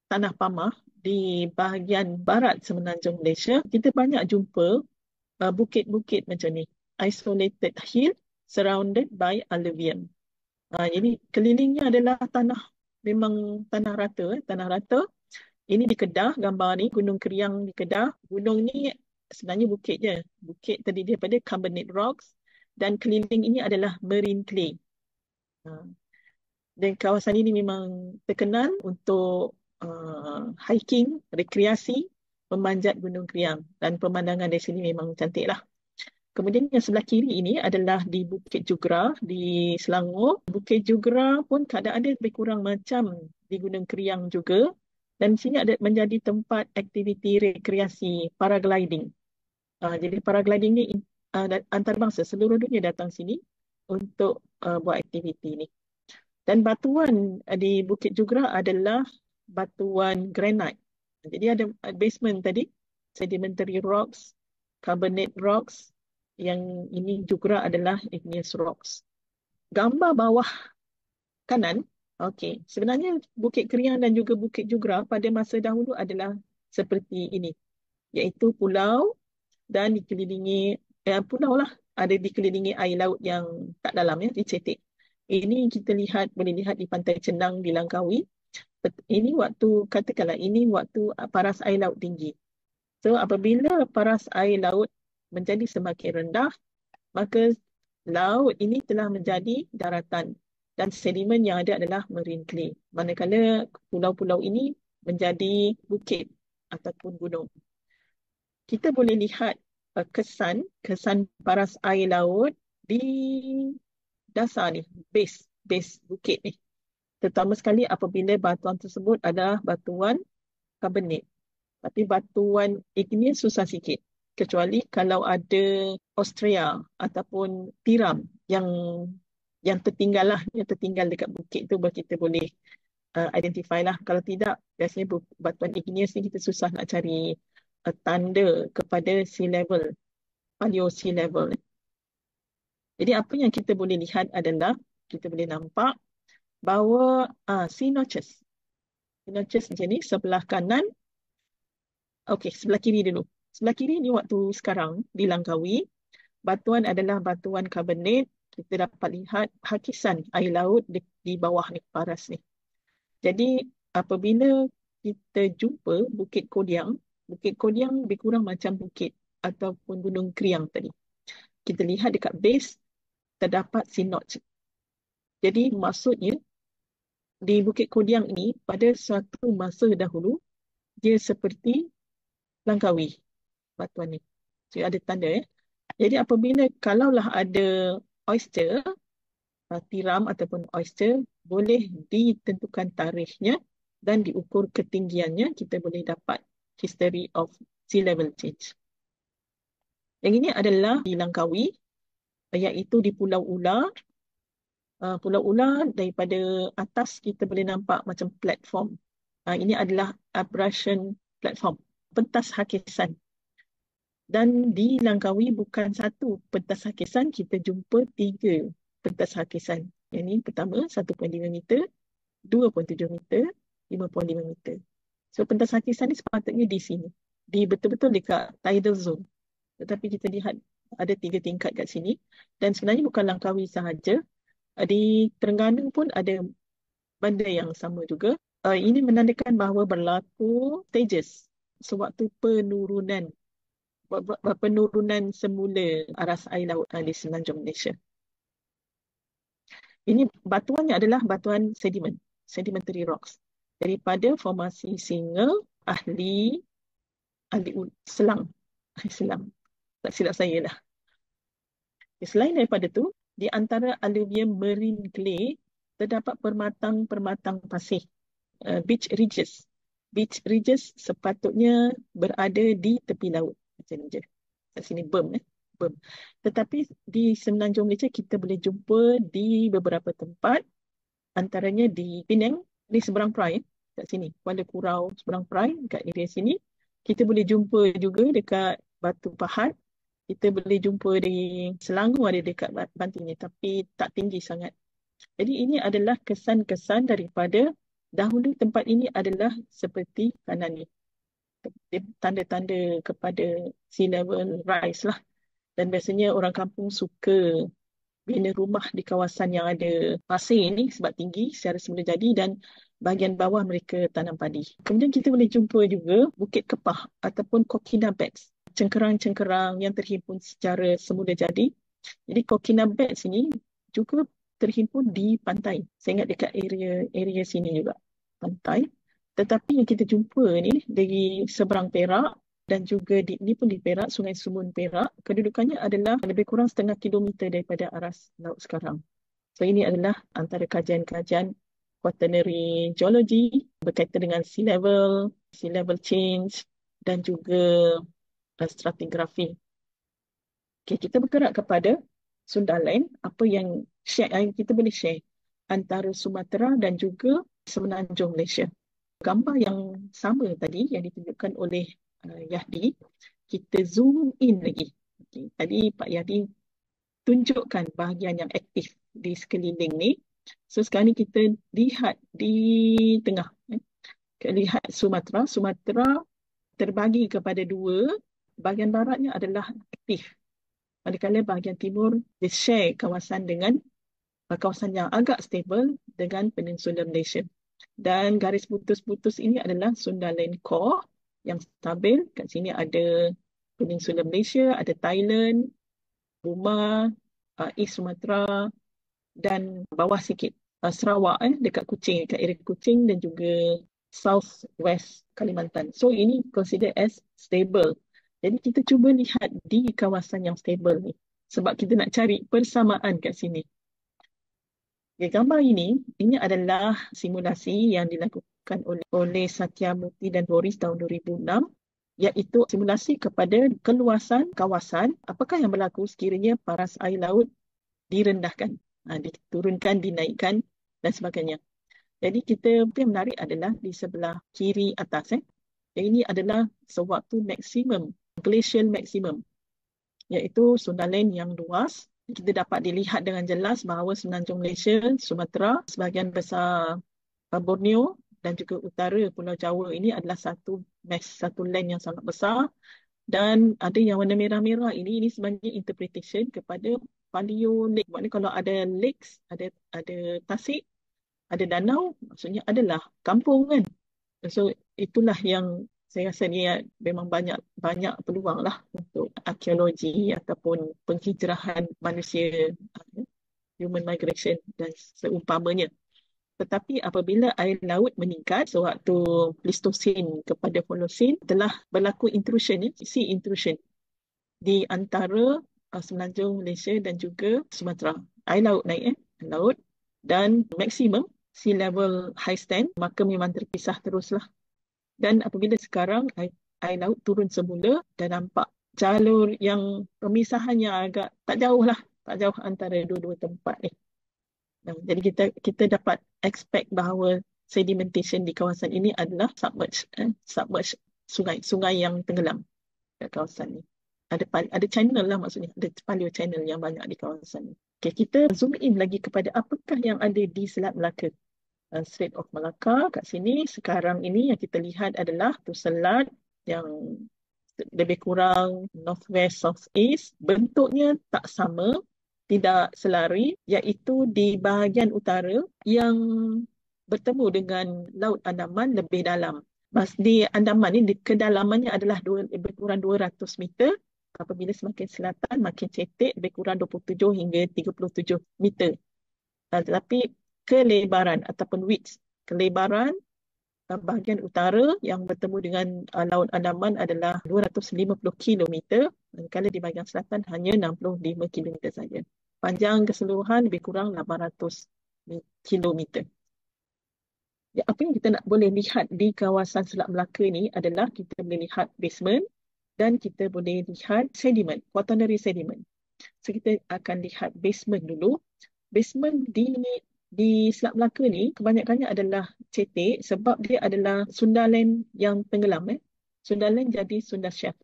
Tanah Pamah, di bahagian barat semenanjung Malaysia, kita banyak jumpa bukit-bukit macam ni. Isolated hill surrounded by alluvium. Jadi kelilingnya adalah memang tanah rata. Ini di Kedah, gambar ni, Gunung Keriang di Kedah. Gunung ni sebenarnya bukit je. Bukit terdiri daripada carbonate rocks dan keliling ini adalah marine clay. Dan kawasan ini memang terkenal untuk hiking, rekreasi, memanjat Gunung Keriang, dan pemandangan dari sini memang cantik lah. Kemudian yang sebelah kiri ini adalah di Bukit Jugra di Selangor. Bukit Jugra pun keadaan dia lebih kurang macam di Gunung Keriang juga, dan sini ada menjadi tempat aktiviti rekreasi paragliding. Jadi paragliding ni antarabangsa, seluruh dunia datang sini untuk buat aktiviti ni. Dan batuan di Bukit Jugra adalah batuan granite. Jadi ada basement tadi, sedimentary rocks, carbonate rocks, yang ini juga adalah igneous rocks. Gambar bawah kanan, sebenarnya Bukit Keriang dan juga Bukit Jugra pada masa dahulu adalah seperti ini, iaitu pulau dan dikelilingi dikelilingi air laut yang tak dalam, dicetek. Ini kita boleh lihat di Pantai Cenang di Langkawi. Ini katakanlah ini waktu paras air laut tinggi. So apabila paras air laut menjadi semakin rendah, maka laut ini telah menjadi daratan dan sedimen yang ada adalah marine clay. Manakala pulau-pulau ini menjadi bukit ataupun gunung. Kita boleh lihat kesan paras air laut di dasar ni, base bukit ni. Terutama sekali apabila batuan tersebut adalah batuan karbonat. Tapi batuan igneous susah sikit. Kecuali kalau ada Austria ataupun tiram yang tertinggal dekat bukit tu, baru kita boleh identify lah. Kalau tidak, biasanya batuan igneous ni kita susah nak cari tanda kepada sea level, paleo sea level. Jadi apa yang kita boleh lihat adalah, kita boleh nampak bahawa sea notches. Sea notches macam ni, sebelah kanan. Sebelah kiri dulu. Sebelah kiri ni waktu sekarang di Langkawi, batuan adalah batuan karbonat kita dapat lihat hakisan air laut di bawah ni, paras ni. Jadi apabila kita jumpa Bukit Kodiang lebih kurang macam bukit ataupun Gunung Kriang tadi. Kita lihat dekat base terdapat sea notch. Jadi maksudnya di Bukit Kodiang ini pada suatu masa dahulu dia seperti Langkawi batuan ni. So ada tanda ya. Jadi apabila kalaulah ada oyster, tiram ataupun oyster, boleh ditentukan tarikhnya dan diukur ketinggiannya, kita boleh dapat history of sea level change. Yang ini adalah di Langkawi, iaitu di Pulau Ular. Pulau Ular daripada atas kita boleh nampak macam platform. Ini adalah abrasion platform, pentas hakisan. Dan di Langkawi bukan satu pentas hakisan, kita jumpa 3 pentas hakisan. Yang ini pertama 1.5 meter, 2.7 meter, 5.5 meter. So pentas hakisan ni sepatutnya di sini, di betul-betul dekat tidal zone. Tetapi kita lihat ada 3 tingkat kat sini. Dan sebenarnya bukan Langkawi sahaja, di Terengganu pun ada benda yang sama juga. Ini menandakan bahawa berlaku stages sewaktu penurunan semula aras air laut di Semenanjung Malaysia. Ini batuannya adalah batuan sedimentary rocks daripada formasi single ahli selang. Tak silap saya lah. Selain daripada tu, di antara alluvium marine clay terdapat permatang-permatang pasir, beach ridges. Beach ridges sepatutnya berada di tepi laut. Macam ni je. Kat sini berm. Tetapi di Semenanjung Malaysia kita boleh jumpa di beberapa tempat, antaranya di Penang, di seberang Perai, kat sini, Kuala Kurau, seberang Perai, kat area sini. Kita boleh jumpa juga dekat Batu Pahat. Kita boleh jumpa di Selangor, ada dekat Banting, tapi tak tinggi sangat. Jadi ini adalah kesan-kesan daripada dahulu tempat ini adalah seperti kanan ni. Tanda-tanda kepada sea level rise lah. Dan biasanya orang kampung suka bina rumah di kawasan yang ada pasir ni sebab tinggi secara semula jadi, dan bahagian bawah mereka tanam padi. Kemudian kita boleh jumpa juga Bukit Kepah ataupun Coquina Beds, cengkerang-cengkerang yang terhimpun secara semula jadi. Jadi Coquina Beds ini juga terhimpun di pantai. Saya ingat dekat area sini juga pantai. Tetapi yang kita jumpa ni dari seberang Perak dan juga ini pun di Perak, Sungai Sumun Perak, kedudukannya adalah lebih kurang 0.5 kilometer daripada aras laut sekarang. So ini adalah antara kajian-kajian quaternary geology berkaitan dengan sea level change dan juga stratigraphy. Okay, kita bergerak kepada Sundaland, apa yang kita boleh share antara Sumatera dan juga Semenanjung Malaysia. Gambar yang sama tadi yang ditunjukkan oleh Yahdi, kita zoom in lagi. Okay. Tadi Pak Yahdi tunjukkan bahagian yang aktif di sekeliling ni. So sekarang ni kita lihat di tengah. Lihat Sumatera. Sumatera terbagi kepada 2. Bahagian baratnya adalah aktif. Manakala bahagian timur dia share kawasan dengan kawasan yang agak stable dengan Peninsula Malaysia. Dan garis putus-putus ini adalah Sundaland Core yang stabil. Kat sini ada Peninsula Malaysia, ada Thailand, Burma, East Sumatra dan bawah sikit Sarawak dekat Kuching, dekat area Kuching dan juga South West Kalimantan. So ini considered as stable. Jadi kita cuba lihat di kawasan yang stable ni sebab kita nak cari persamaan kat sini. Okay, gambar ini adalah simulasi yang dilakukan oleh Satya Murthy dan Boris tahun 2006, iaitu simulasi kepada keluasan kawasan, apakah yang berlaku sekiranya paras air laut direndahkan, diturunkan, dinaikkan dan sebagainya. Jadi yang menarik adalah di sebelah kiri atas. Yang ini adalah sewaktu maksimum, glacial maximum, iaitu Sundaland yang luas. Kita dapat dilihat dengan jelas bahawa Semenanjung Malaysia, Sumatera, sebahagian besar Borneo dan juga utara Pulau Jawa ini adalah satu land yang sangat besar. Dan ada yang warna merah-merah ini sebenarnya interpretation kepada paleo lake. Maknanya kalau ada lakes, ada tasik, ada danau, maksudnya adalah kampung kan. So itulah yang saya rasa ni memang banyak banyak peluang lah untuk arkeologi ataupun penghijrahan manusia, human migration dan seumpamanya. Tetapi apabila air laut meningkat sewaktu Pleistocene kepada Holocene, telah berlaku intrusion, sea intrusion di antara semenanjung Malaysia dan juga Sumatera. Air laut naik, air laut, dan maksimum sea level high stand, maka memang terpisah teruslah. Dan apabila sekarang air laut turun semula dan nampak jalur yang pemisahannya agak tak jauh lah, tak jauh antara dua-dua tempat ni. Jadi kita dapat expect bahawa sedimentation di kawasan ini adalah submerge sungai yang tenggelam di kawasan ini. Ada channel lah, maksudnya ada paleo channel yang banyak di kawasan ini. Okay, kita zoom in lagi kepada apakah yang ada di Selat Melaka. Strait of Malacca kat sini sekarang ini yang kita lihat adalah tu selat yang lebih kurang northwest southeast, bentuknya tak sama, tidak selari, iaitu di bahagian utara yang bertemu dengan Laut Andaman lebih dalam. Di Andaman ini kedalamannya adalah lebih kurang 200 meter. Apabila semakin selatan, makin cetek, lebih kurang 27 hingga 37 meter. Tetapi kelebaran ataupun width, kelebaran bahagian utara yang bertemu dengan Laut Andaman adalah 250 km, manakala di bahagian selatan hanya 65 km saja. Panjang keseluruhan lebih kurang 800 km. Apa yang kita nak boleh lihat di kawasan Selat Melaka ni adalah kita boleh lihat basement dan kita boleh lihat sediment, quaternary sediment. So kita akan lihat basement dulu. Basement di Selat Melaka ni kebanyakannya adalah cetek sebab dia adalah Sundaland yang tenggelam. Sundaland jadi Sunda Shelf.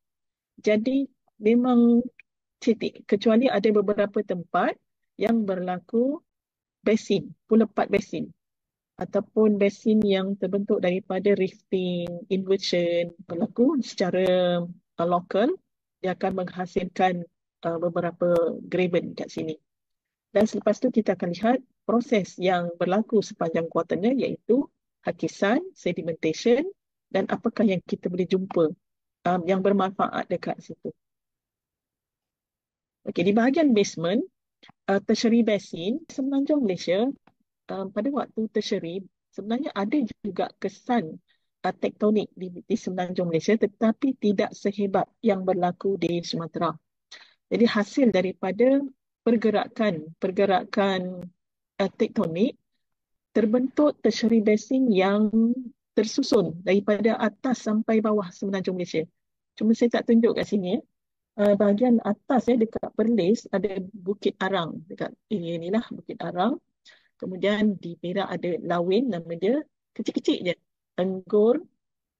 Jadi memang cetek, kecuali ada beberapa tempat yang berlaku basin, pulepat basin ataupun basin yang terbentuk daripada rifting, inversion berlaku secara lokal, dia akan menghasilkan beberapa graben kat sini. Dan selepas tu kita akan lihat proses yang berlaku sepanjang kuarternya, iaitu hakisan, sedimentation, dan apakah yang kita boleh jumpa yang bermanfaat dekat situ. Okey, di bahagian basement, tertiary basin, semenanjung Malaysia, pada waktu tertiary, sebenarnya ada juga kesan tektonik di semenanjung Malaysia, tetapi tidak sehebat yang berlaku di Sumatera. Jadi hasil daripada pergerakan tektonik terbentuk tertiary basin yang tersusun daripada atas sampai bawah semenanjung Malaysia. Cuma saya tak tunjuk kat sini. Bahagian atas dekat Perlis ada Bukit Arang, dekat area ni lah Bukit Arang. Kemudian di Perak ada Lawin, nama dia kecil-kecil je, Enggur.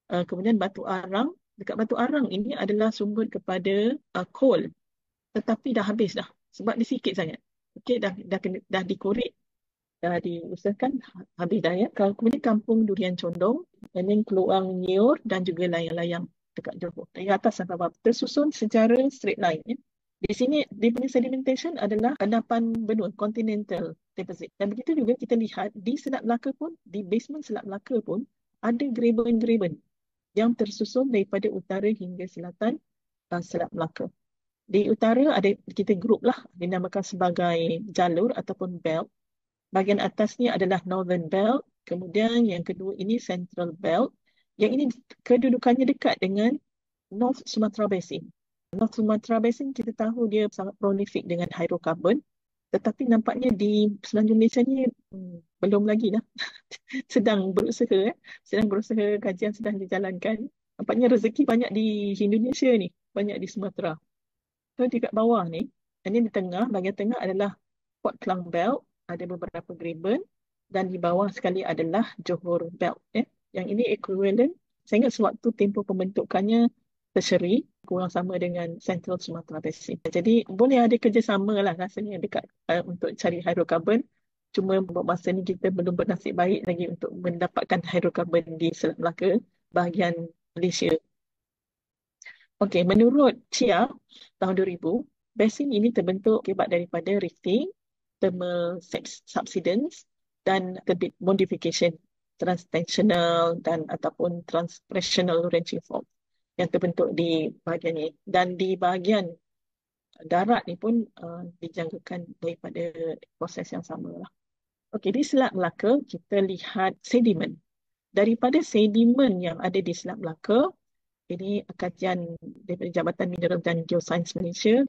Kemudian Batu Arang. Dekat Batu Arang ini adalah sumber kepada coal, tetapi dah habis dah sebab dia sikit sangat. Okey, dah dikorek, dah diusahakan, habis dah Kemudian Kampung Durian Condong, dan then Keluang Nyiur dan juga layang-layang dekat Johor. Dari atas sampai bawah tersusun secara straight line. Di sini dia punya sedimentation adalah endapan benua, continental deposit. Dan begitu juga kita lihat di Selat Melaka pun, di basement Selat Melaka pun ada graben-graben yang tersusun daripada utara hingga selatan Selat Melaka. Di utara ada kita group lah, dinamakan sebagai jalur ataupun belt. Bahagian atas ni adalah Northern Belt, kemudian yang kedua ini Central Belt. Yang ini kedudukannya dekat dengan North Sumatra Basin. North Sumatra Basin kita tahu dia sangat prolific dengan hydrocarbon, tetapi nampaknya di semenanjung Malaysia ni belum lagi lah. sedang berusaha, kajian sedang dijalankan. Nampaknya rezeki banyak di Indonesia ni, banyak di Sumatera. So dekat bawah ni, ini di tengah, bahagian tengah adalah Port Klang Belt, ada beberapa graben, dan di bawah sekali adalah Johor Belt. Yang ini equivalent, saya ingat sewaktu tempoh pembentukannya tertiary, kurang sama dengan Central Sumatra Basin. Jadi boleh ada kerjasama lah rasanya dekat untuk cari hydrocarbon. Cuma masa ni kita belum bernasib baik lagi untuk mendapatkan hydrocarbon di Selat Melaka, bahagian Malaysia. Okey, menurut CIA tahun 2000, Basin ini terbentuk akibat daripada rifting, thermal subsidence dan terbit modification transtensional dan ataupun transpressional wrenching fault yang terbentuk di bahagian ini. Dan di bahagian darat ni pun dijangkakan daripada proses yang sama lah. Okey, di Selat Melaka kita lihat sedimen. Daripada sedimen yang ada di Selat Melaka, ini kajian daripada Jabatan Mineral dan Geosains Malaysia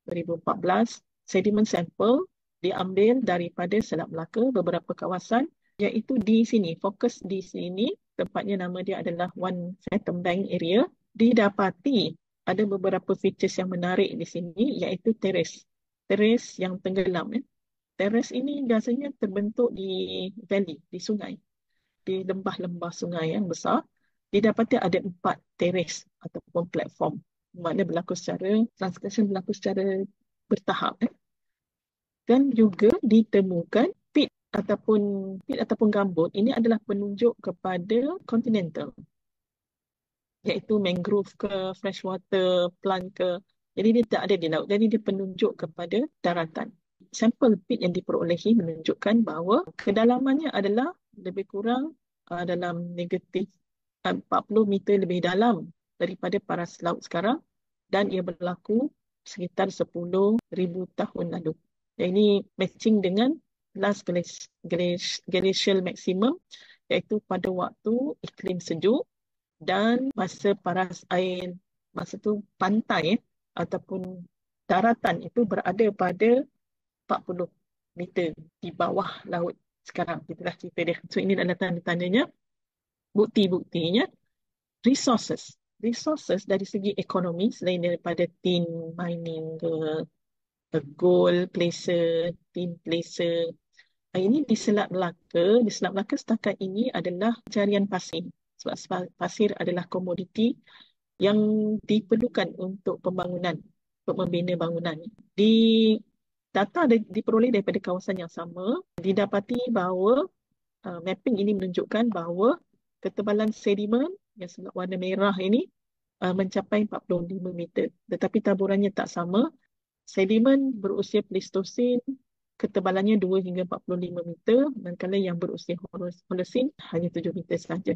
2014, sedimen sampel diambil daripada Selat Melaka beberapa kawasan, iaitu di sini, fokus di sini, tempatnya nama dia adalah One Phantom Bank area. Didapati ada beberapa features yang menarik di sini, iaitu teres yang tenggelam. Teres ini biasanya terbentuk di valley, di sungai, di lembah-lembah sungai yang besar. Didapati ada 4 teres ataupun platform. Maknanya berlaku secara, transgression berlaku secara bertahap. Dan juga ditemukan pit ataupun gambut. Ini adalah penunjuk kepada continental, iaitu mangrove ke, freshwater plant ke. Jadi dia tak ada di laut. Jadi dia penunjuk kepada daratan. Sampel pit yang diperolehi menunjukkan bahawa kedalamannya adalah lebih kurang dalam negatif 40 meter lebih dalam daripada paras laut sekarang, dan ia berlaku sekitar 10,000 tahun lalu. Dan ini matching dengan last glacial maximum, iaitu pada waktu iklim sejuk dan masa paras air, masa tu pantai ataupun daratan itu berada pada 40 meter di bawah laut sekarang. Itulah cerita dia. So ini adalah tanda-tandanya, bukti-buktinya. Resources dari segi ekonomi, selain daripada tin mining ke, gold placer, tin placer. Ini di Selat Melaka setakat ini adalah pencarian pasir. Sebab pasir adalah komoditi yang diperlukan untuk pembangunan, untuk membina bangunan. Data diperoleh daripada kawasan yang sama, didapati bahawa mapping ini menunjukkan bahawa ketebalan sedimen yang sebelah warna merah ini mencapai 45 meter. Tetapi taburannya tak sama. Sedimen berusia Pleistosen ketebalannya 2 hingga 45 meter, manakala yang berusia Holosin hanya 7 meter sahaja.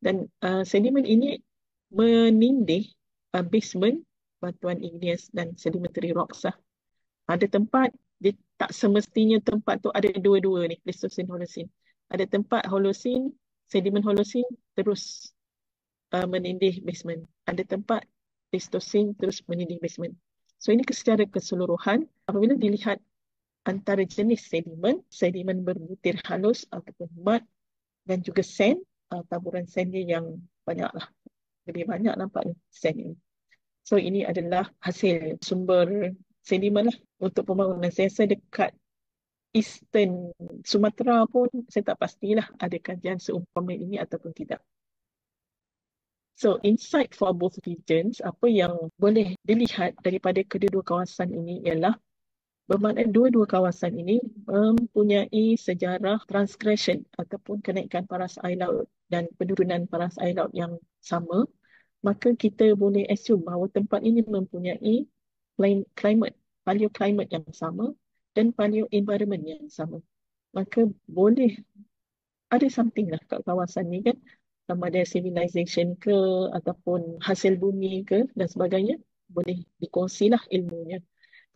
Dan sedimen ini menindih basement batuan igneous dan sedimentary rocks lah. Ada tempat, dia tak semestinya tempat tu ada dua-dua ni, Pleistosen, Holosin. Ada tempat Holosin, sedimen Holosin terus menindih basement. Ada tempat Pleistosen terus menindih basement. So ini secara keseluruhan, apabila dilihat antara jenis sedimen berbutir halus ataupun mud dan juga sand, taburan sand dia yang banyak lah. Lebih banyak nampaknya sand ini. So ini adalah hasil sumber sedimen lah untuk pembangunan. Saya rasa dekat Eastern Sumatera pun saya tak pastilah ada kajian seumpama ini ataupun tidak. So insight for both regions, apa yang boleh dilihat daripada kedua-dua kawasan ini ialah bermakna dua-dua kawasan ini mempunyai sejarah transgression ataupun kenaikan paras air laut dan penurunan paras air laut yang sama. Maka kita boleh assume bahawa tempat ini mempunyai paleoclimate yang sama dan paleo-environment yang sama. Maka boleh ada something lah kat kawasan ni kan, sama ada civilization ke ataupun hasil bumi ke dan sebagainya, boleh dikongsilah ilmunya.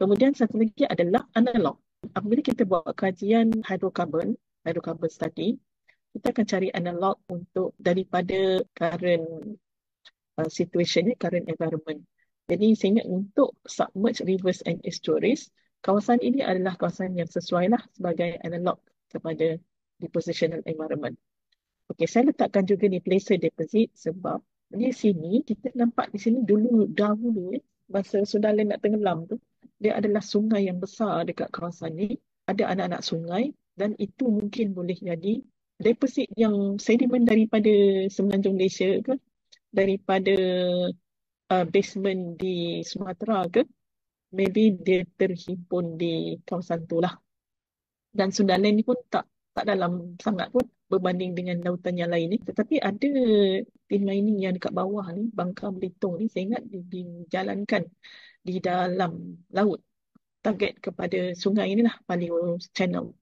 Kemudian satu lagi adalah analog. Apabila kita buat kajian hydrocarbon study, kita akan cari analog untuk daripada current situation, current environment. Jadi saya ingat untuk submerged rivers and estuaries, kawasan ini adalah kawasan yang sesuai lah sebagai analog kepada depositional environment. Okey, saya letakkan juga ni placer deposit sebab di sini kita nampak di sini dahulu masa Sundaland nak tenggelam tu, dia adalah sungai yang besar dekat kawasan ni, ada anak-anak sungai, dan itu mungkin boleh jadi deposit yang sedimen daripada Semenanjung Malaysia ke, daripada basement di Sumatera ke, maybe dia terhimpun di kawasan tu lah. Dan Sundaland ni pun tak dalam sangat pun berbanding dengan lautan yang lain ni. Tetapi ada tin mining yang dekat bawah ni, Bangka Belitung ni, saya ingat dijalankan di dalam laut. Target kepada sungai inilah Paleo Channel.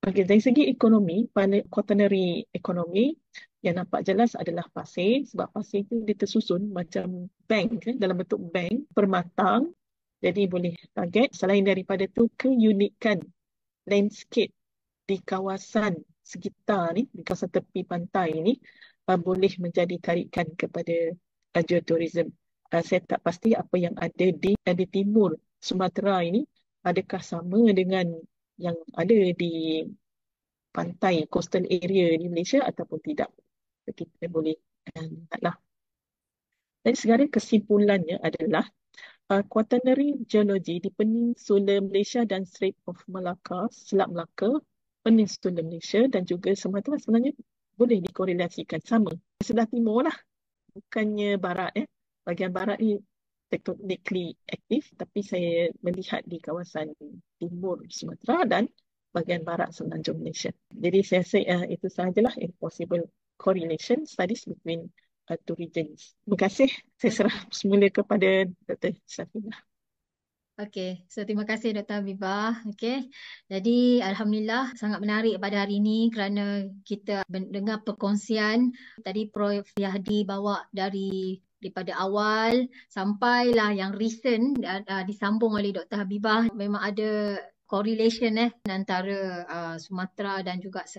Okey, dari segi ekonomi, quaternary ekonomi yang nampak jelas adalah pasir, sebab pasir itu dia tersusun macam bank, dalam bentuk bank permatang. Jadi boleh target. Selain daripada itu, keunikan landscape di kawasan sekitar ni, di kawasan tepi pantai ni, boleh menjadi tarikan kepada geotourism. Saya tak pasti apa yang ada di timur Sumatera ini adakah sama dengan yang ada di pantai coastal area di Malaysia ataupun tidak. Kita boleh lihatlah. Dan sekarang kesimpulannya adalah quaternary geology di Peninsula Malaysia dan Strait of Malacca, Selat Melaka, Peninsula Malaysia dan juga Sumatera sebenarnya boleh dikorelasikan sama. Sebelah timur lah, bukannya barat. Bahagian barat ni tektonikly aktif, tapi saya melihat di kawasan timur Sumatera dan bahagian barat Semenanjung Malaysia. Jadi saya rasa itu sahajalah possible correlation studies between two regions. Terima kasih. Saya serah semula kepada Dr. Safina. Okey, so terima kasih Dr. Habibah. Okey, jadi Alhamdulillah sangat menarik pada hari ini kerana kita mendengar perkongsian tadi Prof Yahdi bawa daripada awal sampailah yang recent disambung oleh Dr. Habibah. Memang ada correlation antara Sumatera dan juga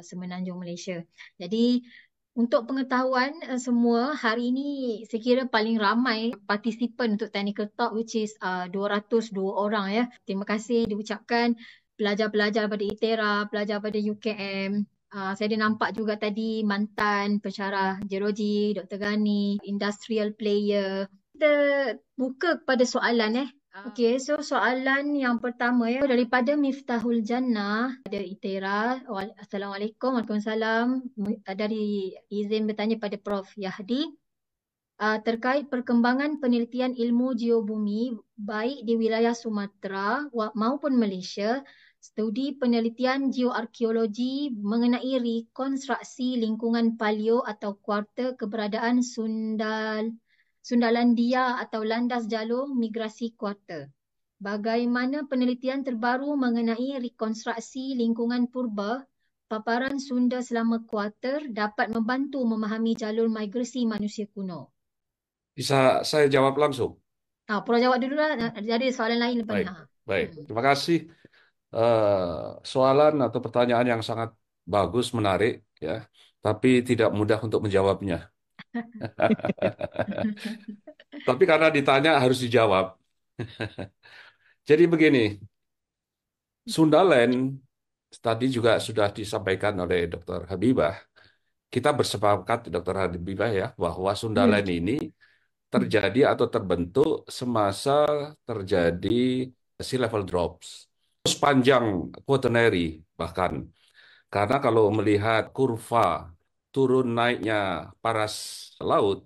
Semenanjung Malaysia. Jadi untuk pengetahuan semua, hari ini saya kira paling ramai partisipan untuk technical talk which is 202 orang ya. Terima kasih diucapkan pelajar-pelajar pada ITERA, pelajar pada UKM. Saya ada nampak juga tadi mantan pensyarah geologi, Dr. Ghani, industrial player. Kita buka kepada soalan Okey, so soalan yang pertama daripada Miftahul Jannah dari ITERA. Assalamualaikum, Waalaikumsalam. Dari izin bertanya pada Prof Yahdi terkait perkembangan penelitian ilmu geobumi baik di wilayah Sumatera maupun Malaysia, studi penelitian geoarkeologi mengenai rekonstruksi lingkungan paleo atau kuarter keberadaan Sundalandia atau landas jalur migrasi kuarter. Bagaimana penelitian terbaru mengenai rekonstruksi lingkungan purba paparan Sunda selama kuarter dapat membantu memahami jalur migrasi manusia kuno? Bisa saya jawab langsung? Prof jawab dulu lah. Jadi soalan lain lepas ni. Baik. Terima kasih. Soalan atau pertanyaan yang sangat bagus, menarik ya, tapi tidak mudah untuk menjawabnya. Tapi karena ditanya harus dijawab. Jadi begini, Sundaland tadi juga sudah disampaikan oleh Dr. Habibah. Kita bersepakat, Dr. Habibah ya, bahwa Sundaland ini terjadi atau terbentuk semasa terjadi sea level drops. Sepanjang quaternary bahkan. Karena kalau melihat kurva turun naiknya paras laut,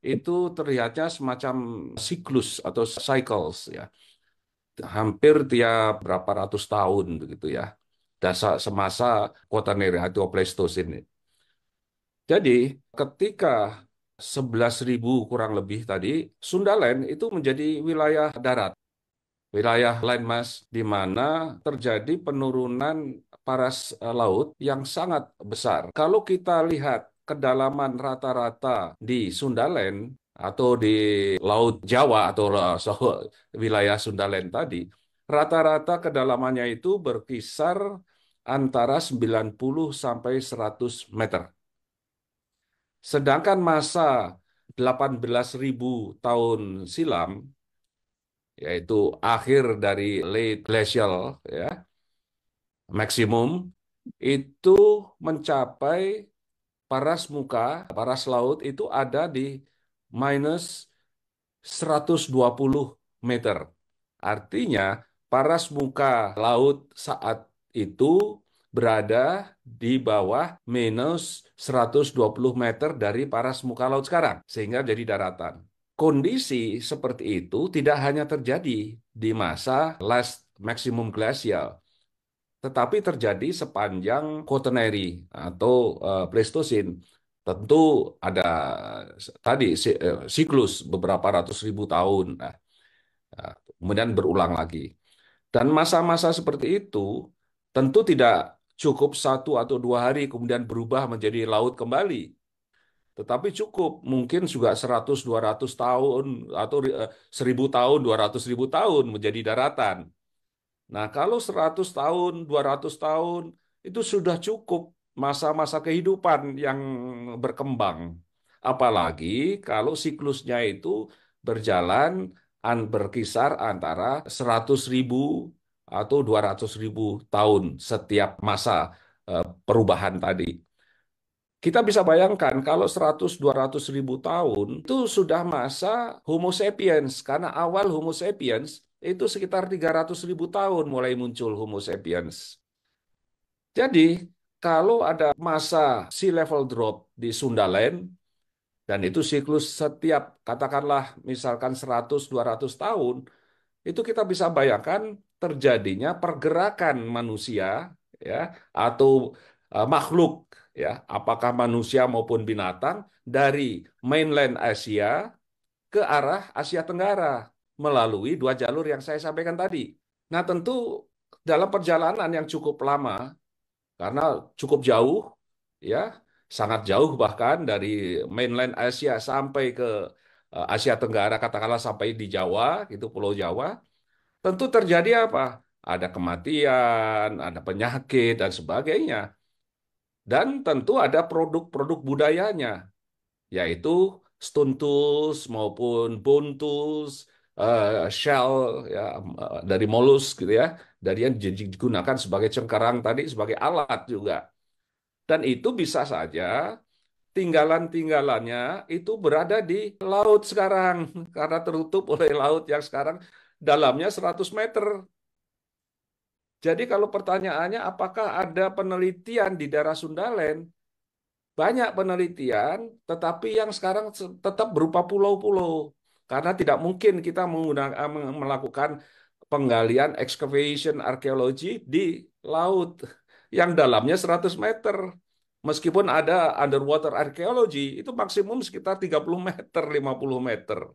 itu terlihatnya semacam siklus atau cycles ya. Hampir tiap berapa ratus tahun begitu ya. Dasar semasa quaternary atau Pleistocene. Jadi ketika 11.000 kurang lebih tadi, Sundaland itu menjadi wilayah darat, wilayah landmass di mana terjadi penurunan paras laut yang sangat besar. Kalau kita lihat kedalaman rata-rata di Sundaland atau di Laut Jawa atau wilayah Sundaland tadi, rata-rata kedalamannya itu berkisar antara 90 sampai 100 meter. Sedangkan masa 18.000 tahun silam, yaitu akhir dari late glacial ya, maksimum, itu mencapai paras laut itu ada di minus 120 meter. Artinya paras muka laut saat itu berada di bawah minus 120 meter dari paras muka laut sekarang, sehingga jadi daratan. Kondisi seperti itu tidak hanya terjadi di masa last maximum glacial, tetapi terjadi sepanjang quaternary atau Pleistocene. Tentu ada tadi siklus beberapa ratus ribu tahun. Nah, Nah, kemudian berulang lagi. Dan masa-masa seperti itu tentu tidak cukup 1 atau 2 hari kemudian berubah menjadi laut kembali. Tetapi cukup mungkin juga 100-200 tahun atau 1000 tahun, 200.000 tahun menjadi daratan. Nah, kalau 100 tahun, 200 tahun itu sudah cukup masa-masa kehidupan yang berkembang. Apalagi kalau siklusnya itu berjalan berkisar antara 100.000 atau 200.000 tahun setiap masa perubahan tadi. Kita bisa bayangkan kalau 100-200 ribu tahun itu sudah masa Homo sapiens. Karena awal Homo sapiens itu sekitar 300.000 tahun mulai muncul Homo sapiens. Jadi kalau ada masa sea level drop di Sundaland, dan itu siklus setiap katakanlah misalkan 100-200 tahun, itu kita bisa bayangkan terjadinya pergerakan manusia ya atau makhluk ya apakah manusia maupun binatang dari mainland Asia ke arah Asia Tenggara melalui 2 jalur yang saya sampaikan tadi. Nah, tentu dalam perjalanan yang cukup lama karena cukup jauh ya sangat jauh bahkan dari mainland Asia sampai ke Asia Tenggara katakanlah sampai di Jawa itu Pulau Jawa. Tentu terjadi apa? Ada kematian, ada penyakit, dan sebagainya. Dan tentu ada produk-produk budayanya, yaitu stone tools maupun bone tools, shell ya, dari molus gitu ya, dari yang digunakan sebagai cengkarang tadi, sebagai alat juga. Dan itu bisa saja tinggalan-tinggalannya itu berada di laut sekarang, karena tertutup oleh laut yang sekarang dalamnya 100 meter. Jadi kalau pertanyaannya apakah ada penelitian di daerah Sundaland? Banyak penelitian, tetapi yang sekarang tetap berupa pulau-pulau. Karena tidak mungkin kita melakukan penggalian excavation arkeologi di laut yang dalamnya 100 meter. Meskipun ada underwater archaeology, itu maksimum sekitar 30 meter, 50 meter.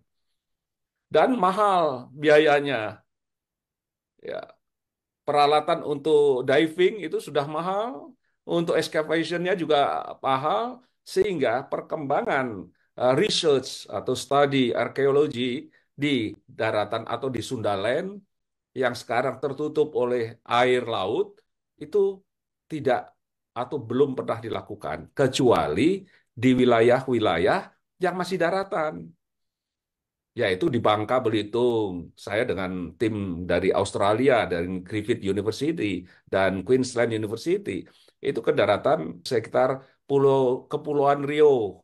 Dan mahal biayanya. Ya, peralatan untuk diving itu sudah mahal, untuk excavation-nya juga mahal, sehingga perkembangan research atau studi arkeologi di daratan atau di Sundaland yang sekarang tertutup oleh air laut itu tidak atau belum pernah dilakukan, kecuali di wilayah-wilayah yang masih daratan, yaitu di Bangka Belitung. Saya dengan tim dari Australia, dari Griffith University dan Queensland University, itu ke daratan sekitar Kepulauan Riau,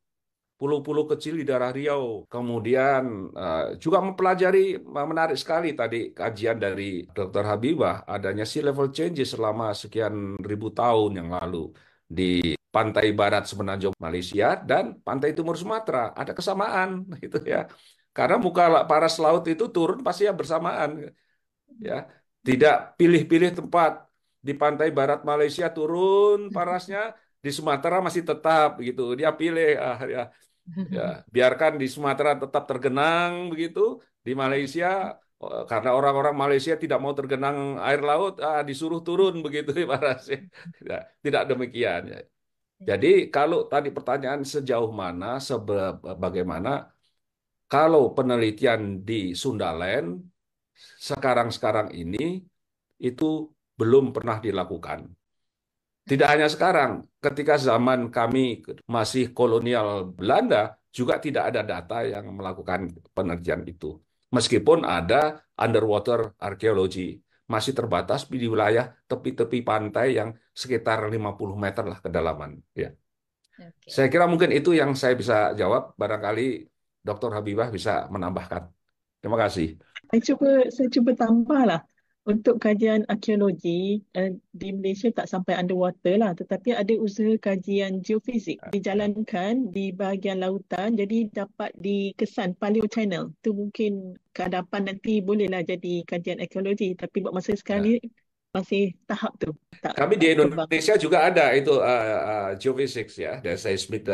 pulau-pulau kecil di daerah Riau. Kemudian juga mempelajari, menarik sekali tadi kajian dari Dr. Habibah, adanya sea level changes selama sekian ribu tahun yang lalu di pantai barat Semenanjung Malaysia dan pantai timur Sumatera. Ada kesamaan gitu ya. Karena muka paras laut itu turun pasti ya bersamaan ya. Tidak pilih-pilih tempat. Di pantai barat Malaysia turun parasnya, di Sumatera masih tetap gitu. Dia pilih ya. Ya, biarkan di Sumatera tetap tergenang begitu, di Malaysia karena orang-orang Malaysia tidak mau tergenang air laut, disuruh turun begitu ibaratnya. Tidak, tidak demikian ya. Jadi kalau tadi pertanyaan sejauh mana, bagaimana kalau penelitian di Sundaland sekarang-sekarang ini itu belum pernah dilakukan. Tidak hanya sekarang, ketika zaman kami masih kolonial Belanda, juga tidak ada data yang melakukan penelitian itu. Meskipun ada underwater archaeology, masih terbatas di wilayah tepi-tepi pantai yang sekitar 50 meter lah kedalaman. Ya. Saya Oke. kira mungkin itu yang saya bisa jawab. Barangkali Dr. Habibah bisa menambahkan. Terima kasih. Saya cuba tambahlah. Untuk kajian arkeologi di Malaysia tak sampai underwater lah, tetapi ada usaha kajian geofizik dijalankan di bahagian lautan, jadi dapat dikesan paleo channel. Tu mungkin ke hadapan nanti bolehlah jadi kajian arkeologi, tapi buat masa sekarang Ya. ni masih tahap tu, tak Kami di tak berkembang. Indonesia juga ada itu geophysics ya, dan seismik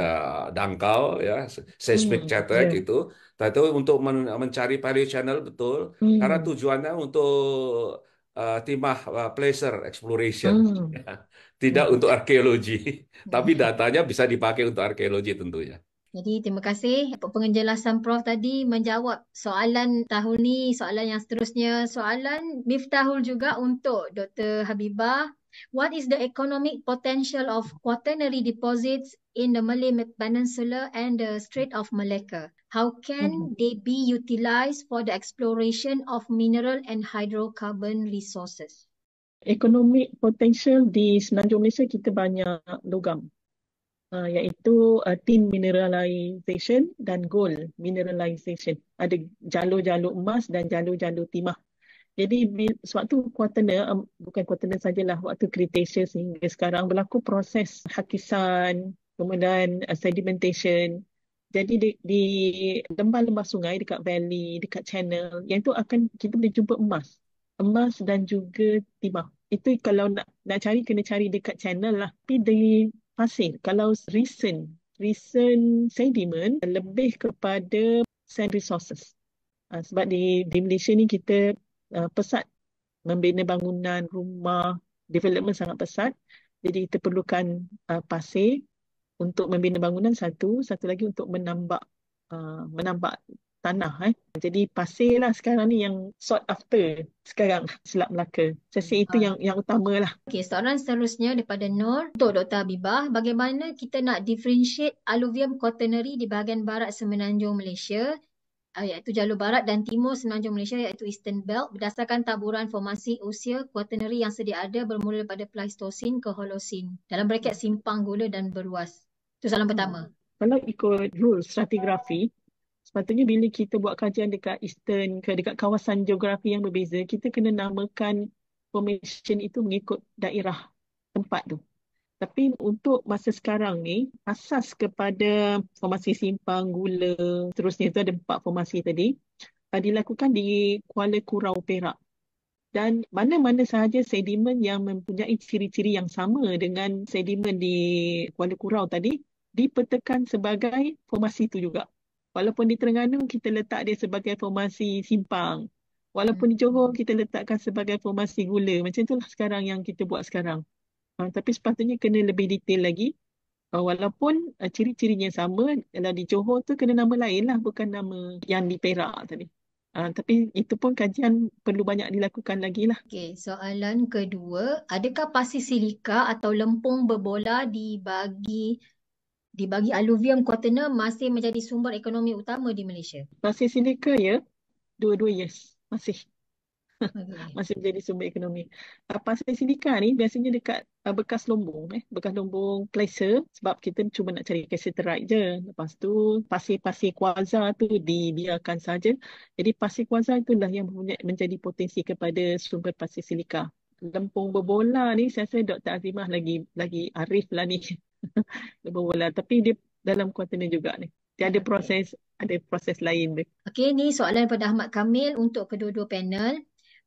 dangkal ya, seismik cetek Ya. itu. Nah, itu untuk mencari value channel betul, karena Hmm. tujuannya untuk timah pleasure exploration, Hmm. ya. Tidak Hmm. untuk arkeologi, tapi datanya bisa dipakai untuk arkeologi tentunya. Jadi terima kasih penjelasan Prof tadi menjawab soalan tahun ni, soalan yang seterusnya. Soalan Miftahul juga untuk Dr. Habibah. What is the economic potential of quaternary deposits in the Malay Peninsula and the Strait of Malacca? How can Hmm. they be utilized for the exploration of mineral and hydrocarbon resources? Economic potential di Semenanjung Malaysia kita banyak logam, iaitu tin mineralization dan gold mineralization. Ada jalur-jalur emas dan jalur-jalur timah. Jadi sewaktu kuartner, bukan kuartner sajalah, waktu Cretaceous hingga sekarang berlaku proses hakisan, kemudian sedimentation. Jadi di lembah-lembah sungai, dekat valley, dekat channel, yang itu akan kita boleh jumpa emas. Emas dan juga timah. Itu kalau nak cari, kena cari dekat channel lah. Tapi di pasir, kalau recent sediment lebih kepada sand resources. Sebab di Malaysia ni kita pesat membina bangunan, rumah, development sangat pesat. Jadi kita perlukan pasir untuk membina bangunan satu lagi untuk menambak tanah. Jadi pasir lah sekarang ni yang sought after sekarang Selat Melaka. Saya rasa itu yang utama lah. Okey, soalan seterusnya daripada Nur untuk Dr. Habibah. Bagaimana kita nak differentiate alluvium quaternary di bahagian barat semenanjung Malaysia, iaitu jalur barat dan timur semenanjung Malaysia, iaitu Eastern Belt, berdasarkan taburan formasi usia quaternary yang sedia ada bermula daripada Pleistosen ke Holocene, dalam braket simpang gula dan beruas. Itu soalan pertama. Kalau ikut rule stratigrafi, sepatutnya bila kita buat kajian dekat Eastern ke dekat kawasan geografi yang berbeza, kita kena namakan formation itu mengikut daerah tempat tu. Tapi untuk masa sekarang ni, asas kepada formasi simpang, gula, seterusnya itu ada 4 formasi tadi, dilakukan di Kuala Kurau, Perak. Dan mana-mana sahaja sedimen yang mempunyai ciri-ciri yang sama dengan sedimen di Kuala Kurau tadi, dipetakan sebagai formasi itu juga. Walaupun di Terengganu kita letak dia sebagai formasi simpang. Walaupun di Johor kita letakkan sebagai formasi gula. Macam itulah sekarang yang kita buat sekarang. Tapi sepatutnya kena lebih detail lagi. Walaupun ciri-cirinya sama, kalau di Johor tu kena nama lain lah, bukan nama yang di Perak tadi. Tapi itu pun kajian perlu banyak dilakukan lagi lah. Okey, soalan kedua, adakah pasir silika atau lempung berbola dibagi alluvium quaterner masih menjadi sumber ekonomi utama di Malaysia? Pasir silika ya, dua-dua yes, masih Okey. masih menjadi sumber ekonomi. Pasir silika ni biasanya dekat bekas lombong, bekas lombong placer, sebab kita cuma nak cari cassiterite je. Lepas tu pasir-pasir kuarza tu dibiarkan saja. Jadi pasir kuarza itulah yang menjadi potensi kepada sumber pasir silika. Lempung berbola ni saya rasa Dr. Azimah lagi arif lah ni. Berbola, tapi dia dalam kuartner juga ni. Dia ada proses lain dia. Okey, ni soalan daripada Ahmad Kamil untuk kedua-dua panel.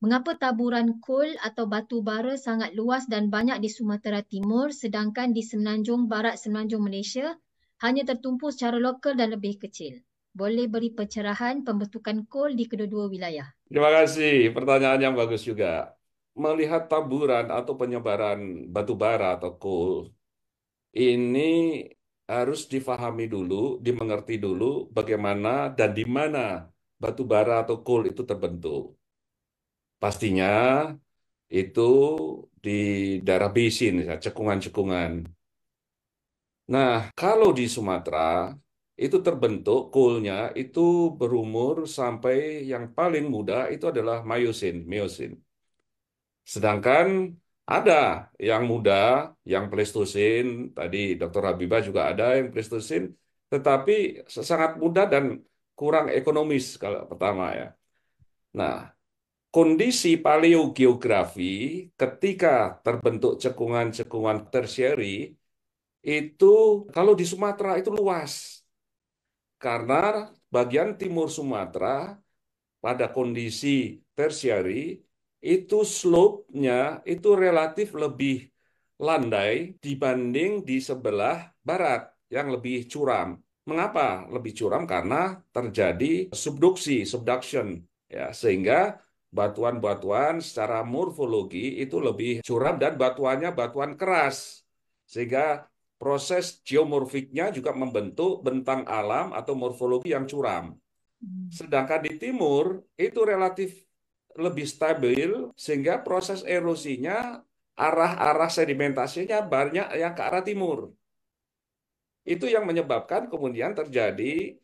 Mengapa taburan kol atau batu bara sangat luas dan banyak di Sumatera Timur sedangkan di semenanjung barat semenanjung Malaysia hanya tertumpu secara lokal dan lebih kecil? Boleh beri pencerahan pembentukan kol di kedua-dua wilayah? Terima kasih, pertanyaan yang bagus juga. Melihat taburan atau penyebaran batu bara atau coal, ini harus difahami dulu, dimengerti dulu bagaimana dan di mana batu bara atau coal itu terbentuk. Pastinya itu di daerah basin, ya, cekungan-cekungan. Nah, kalau di Sumatera itu terbentuk coalnya itu berumur sampai yang paling muda itu adalah Miocene. Sedangkan ada yang muda, yang Pleistosen, tadi Dr. Habibah juga ada yang Pleistosen, tetapi sangat muda dan kurang ekonomis kalau pertama ya. Nah, kondisi paleogeografi ketika terbentuk cekungan-cekungan tersieri itu kalau di Sumatera itu luas. Karena bagian timur Sumatera pada kondisi tersieri itu slope-nya itu relatif lebih landai dibanding di sebelah barat yang lebih curam. Mengapa lebih curam? Karena terjadi subduction, ya, sehingga batuan-batuan secara morfologi itu lebih curam dan batuannya batuan keras, sehingga proses geomorfiknya juga membentuk bentang alam atau morfologi yang curam. Sedangkan di timur itu relatif lebih stabil sehingga proses erosinya arah-arah sedimentasinya banyak yang ke arah timur. Itu yang menyebabkan kemudian terjadi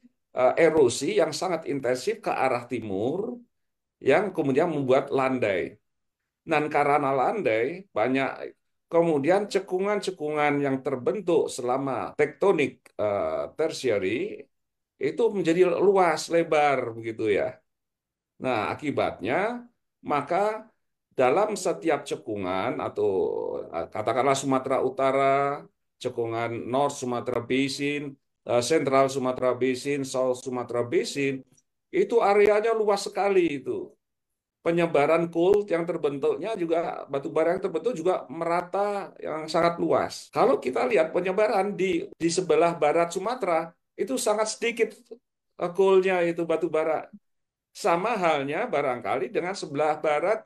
erosi yang sangat intensif ke arah timur yang kemudian membuat landai. Dan karena landai banyak kemudian cekungan-cekungan yang terbentuk selama tektonik tertiary itu menjadi luas lebar begitu ya. Nah, akibatnya maka dalam setiap cekungan atau katakanlah Sumatera Utara, cekungan North Sumatera Basin, Central Sumatera Basin, South Sumatera Basin, itu areanya luas sekali itu. Penyebaran coal yang terbentuknya juga, batu bara yang terbentuk juga merata yang sangat luas. Kalau kita lihat penyebaran di sebelah barat Sumatera, itu sangat sedikit coal-nya itu batu bara. Sama halnya barangkali dengan sebelah barat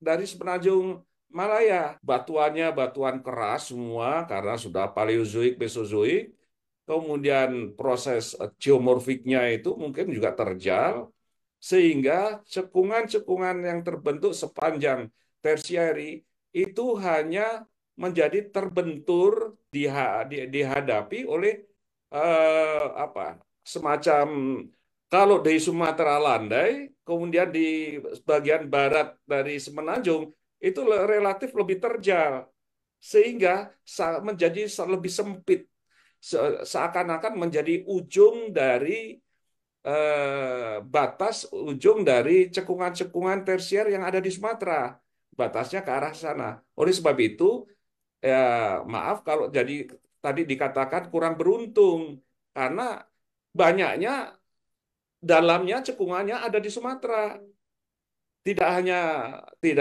dari Semenanjung Malaya. Batuannya batuan keras semua karena sudah Paleozoik, Mesozoik. Kemudian proses geomorfiknya itu mungkin juga terjal. Sehingga cekungan-cekungan yang terbentuk sepanjang tersieri itu hanya menjadi terbentur dihadapi oleh apa semacam kalau di Sumatera landai, kemudian di bagian barat dari Semenanjung itu relatif lebih terjal, sehingga menjadi lebih sempit, seakan-akan menjadi ujung dari batas ujung dari cekungan-cekungan tersier yang ada di Sumatera. Batasnya ke arah sana. Oleh sebab itu, ya maaf kalau jadi tadi dikatakan kurang beruntung karena banyaknya dalamnya cekungannya ada di Sumatera. Tidak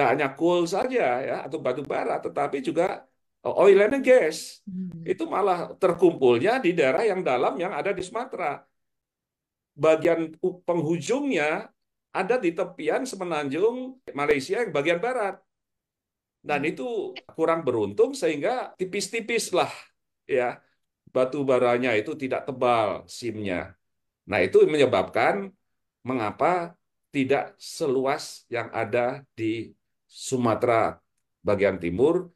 hanya coal saja ya atau batu bara, tetapi juga oil and gas. Itu malah terkumpulnya di daerah yang dalam yang ada di Sumatera. Bagian penghujungnya ada di tepian Semenanjung Malaysia yang bagian barat. Dan itu kurang beruntung sehingga tipis-tipis lah ya batu baranya itu tidak tebal simnya. Nah, itu menyebabkan mengapa tidak seluas yang ada di Sumatera bagian timur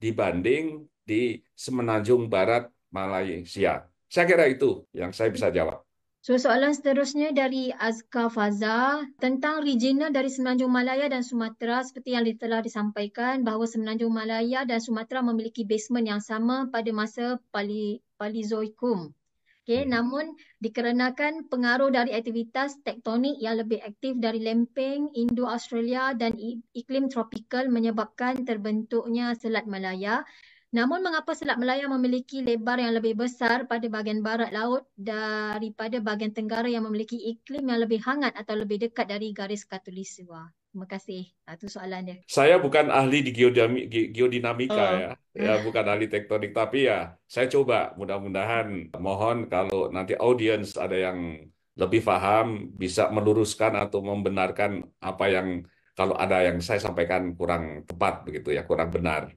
dibanding di Semenanjung Barat Malaysia. Saya kira itu yang saya bisa jawab. So, soalan seterusnya dari Azka Faza tentang regional dari Semenanjung Malaya dan Sumatera seperti yang telah disampaikan bahawa Semenanjung Malaya dan Sumatera memiliki basement yang sama pada masa Paleozoikum. Okay, namun dikarenakan pengaruh dari aktivitas tektonik yang lebih aktif dari lempeng Indo-Australia dan iklim tropikal menyebabkan terbentuknya Selat Malaya. Namun mengapa Selat Malaya memiliki lebar yang lebih besar pada bahagian barat laut daripada bahagian tenggara yang memiliki iklim yang lebih hangat atau lebih dekat dari garis khatulistiwa? Terima kasih. Itu soalan dia. Saya bukan ahli di geodinamika Oh, ya bukan ahli tektonik, tapi ya saya coba mudah-mudahan mohon kalau nanti audiens ada yang lebih paham bisa meluruskan atau membenarkan apa yang kalau ada yang saya sampaikan kurang tepat begitu ya, kurang benar.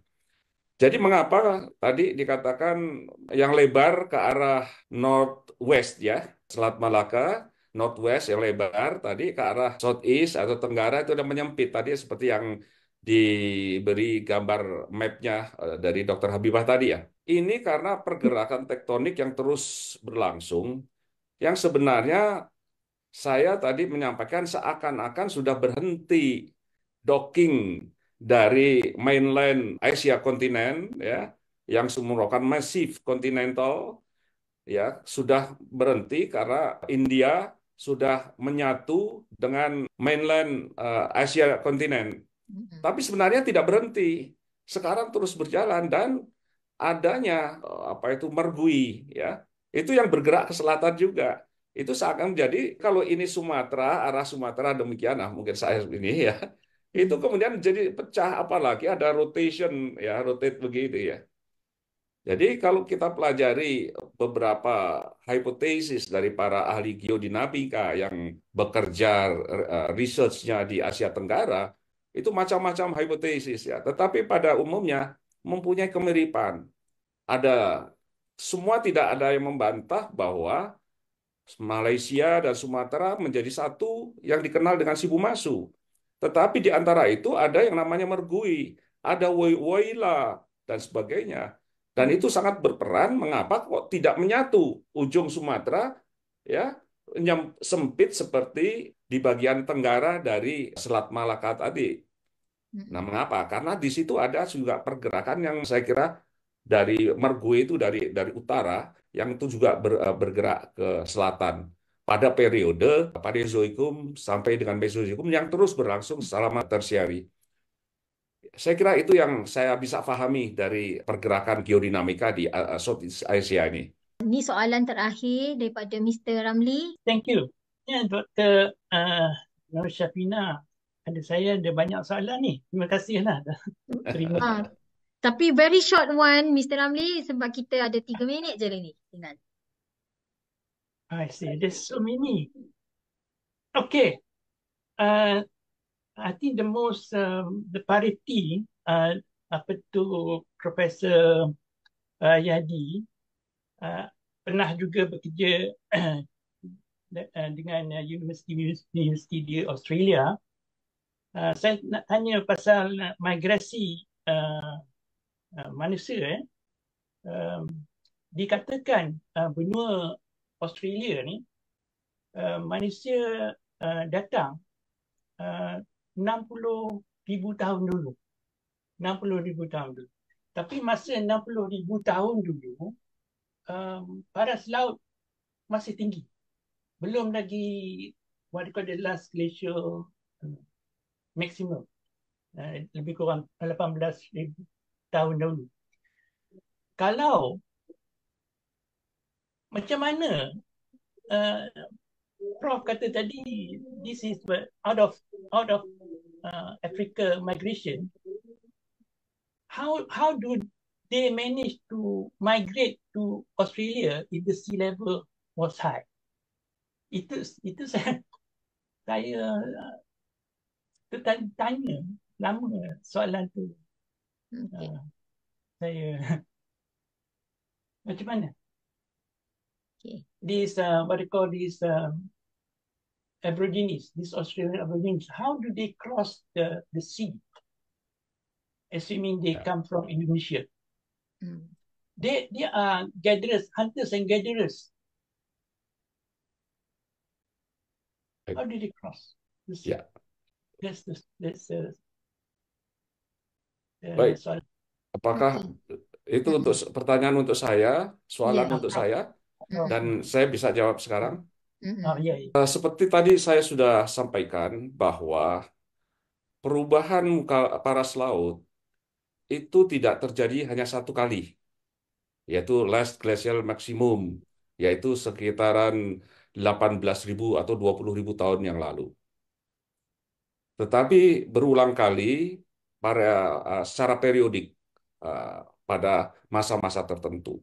Jadi mengapa tadi dikatakan yang lebar ke arah northwest ya, Selat Malaka, northwest yang lebar tadi ke arah southeast atau tenggara itu udah menyempit tadi seperti yang diberi gambar mapnya dari Dr. Habibah tadi ya. Ini karena pergerakan tektonik yang terus berlangsung, yang sebenarnya saya tadi menyampaikan seakan-akan sudah berhenti docking dari mainland Asia kontinen ya yang merupakan massive continental ya sudah berhenti karena India sudah menyatu dengan mainland Asia kontinen. Tapi sebenarnya tidak berhenti. Sekarang terus berjalan dan adanya apa itu mergui ya. Itu yang bergerak ke selatan juga. Itu seakan jadi kalau ini Sumatera, arah Sumatera demikian, nah mungkin saya ini ya. Itu kemudian jadi pecah, apalagi ada rotation, ya, rotate begitu ya. Jadi kalau kita pelajari beberapa hipotesis dari para ahli geodinamika yang bekerja research-nya di Asia Tenggara, itu macam-macam hipotesis ya. Tetapi pada umumnya mempunyai kemiripan. Ada semua, tidak ada yang membantah bahwa Malaysia dan Sumatera menjadi satu yang dikenal dengan Sibumasu. Tetapi di antara itu ada yang namanya Mergui, ada Woila, dan sebagainya. Dan itu sangat berperan mengapa kok tidak menyatu ujung Sumatera, ya, sempit seperti di bagian tenggara dari Selat Malaka tadi. Nah, mengapa? Karena di situ ada juga pergerakan yang saya kira dari Mergui itu dari utara yang itu juga bergerak ke selatan pada periode Paleozoikum sampai dengan Mesozoikum yang terus berlangsung selama tersiari. Saya kira itu yang saya bisa pahami dari pergerakan geodinamika di Southeast Asia ini. Ini soalan terakhir daripada Mr. Ramli. Thank you. Ya, Dr. Nur Syafina. Saya ada banyak soalan ni. Terima kasih lah. Terima. Tapi very short one, Mr. Ramli, sebab kita ada 3 minit je ni. Tinggal. I see. There's so many. Okay. I think the parity, apa tu, Profesor Yadi pernah juga bekerja dengan universiti di Australia. Saya nak tanya pasal migrasi manusia. Dikatakan benua Australia ni manusia datang 60,000 tahun dulu. 60,000 tahun dulu. Tapi masa 60,000 tahun dulu, paras laut masih tinggi. Belum lagi what you call the last glacial maximum. Lebih kurang 18,000 tahun dahulu. Kalau macam mana Prof kata tadi, this is out of Africa migration. How do they manage to migrate to Australia if the sea level was high? Itu saya tanya lama soalan tu. Okay. Saya macam mana? Okay. These what they call these Aborigines, these Australian Aborigines, how do they cross the sea? Assuming they come from Indonesia. They are gatherers, hunters and gatherers. How did they cross the sea? Ya. That's Baik. soal. Apakah itu untuk pertanyaan untuk saya, soalan Ya. untuk saya, dan saya bisa jawab sekarang? Ya. Seperti tadi saya sudah sampaikan bahwa perubahan muka paras laut itu tidak terjadi hanya satu kali, yaitu last glacial maximum, yaitu sekitaran 18.000 atau 20.000 tahun yang lalu. Tetapi berulang kali secara periodik pada masa-masa tertentu.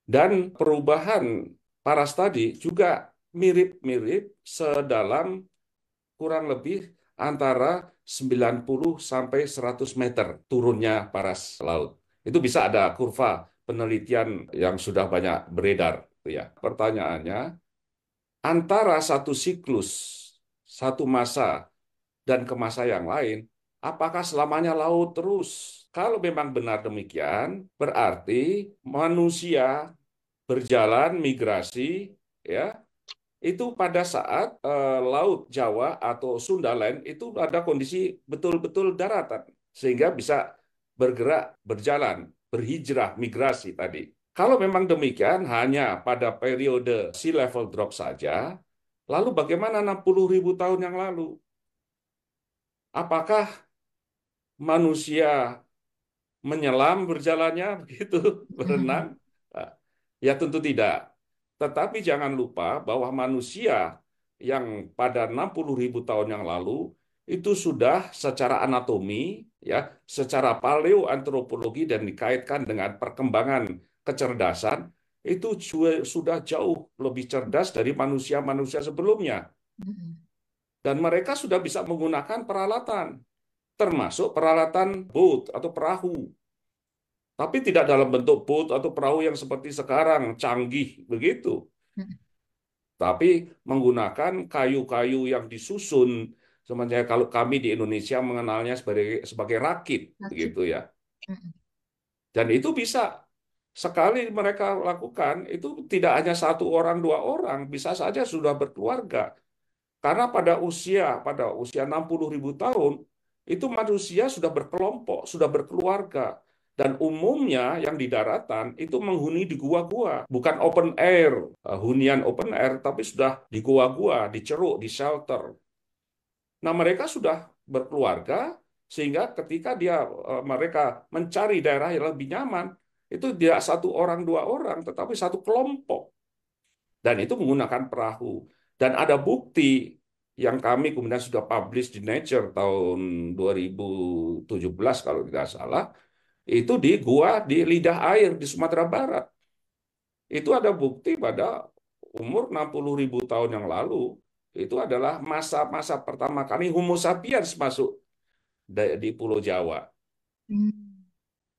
Dan perubahan paras tadi juga mirip-mirip sedalam kurang lebih antara 90 sampai 100 meter turunnya paras laut. Itu bisa ada kurva penelitian yang sudah banyak beredar. Ya. Pertanyaannya, antara satu siklus, satu masa, dan ke masa yang lain, apakah selamanya laut terus? Kalau memang benar demikian, berarti manusia berjalan migrasi, ya, itu pada saat Laut Jawa atau Sundaland itu ada kondisi betul-betul daratan, sehingga bisa bergerak, berjalan, berhijrah, migrasi tadi. Kalau memang demikian, hanya pada periode sea level drop saja, lalu bagaimana 60.000 tahun yang lalu? Apakah manusia menyelam berjalannya begitu, berenang? Ya tentu tidak. Tetapi jangan lupa bahwa manusia yang pada 60.000 tahun yang lalu itu sudah secara anatomi, ya, secara paleoantropologi dan dikaitkan dengan perkembangan kecerdasan, itu sudah jauh lebih cerdas dari manusia-manusia sebelumnya. Dan mereka sudah bisa menggunakan peralatan, termasuk peralatan boat atau perahu. Tapi tidak dalam bentuk boat atau perahu yang seperti sekarang, canggih begitu. Tapi menggunakan kayu-kayu yang disusun, sebenarnya kalau kami di Indonesia mengenalnya sebagai rakit, begitu ya. Dan itu bisa sekali mereka lakukan, itu tidak hanya satu orang, dua orang, bisa saja sudah berkeluarga. Karena pada usia 60.000 tahun, itu manusia sudah berkelompok, sudah berkeluarga. Dan umumnya yang di daratan itu menghuni di gua-gua, bukan open air, hunian open air, tapi sudah di gua-gua, di ceruk, di shelter. Nah, mereka sudah berkeluarga, sehingga ketika mereka mencari daerah yang lebih nyaman, itu tidak satu orang, dua orang, tetapi satu kelompok. Dan itu menggunakan perahu. Dan ada bukti yang kami kemudian sudah publish di Nature tahun 2017 kalau tidak salah, itu di gua di Lidah Air di Sumatera Barat. Itu ada bukti pada umur 60.000 tahun yang lalu, itu adalah masa-masa pertama kali Homo sapiens masuk di Pulau Jawa.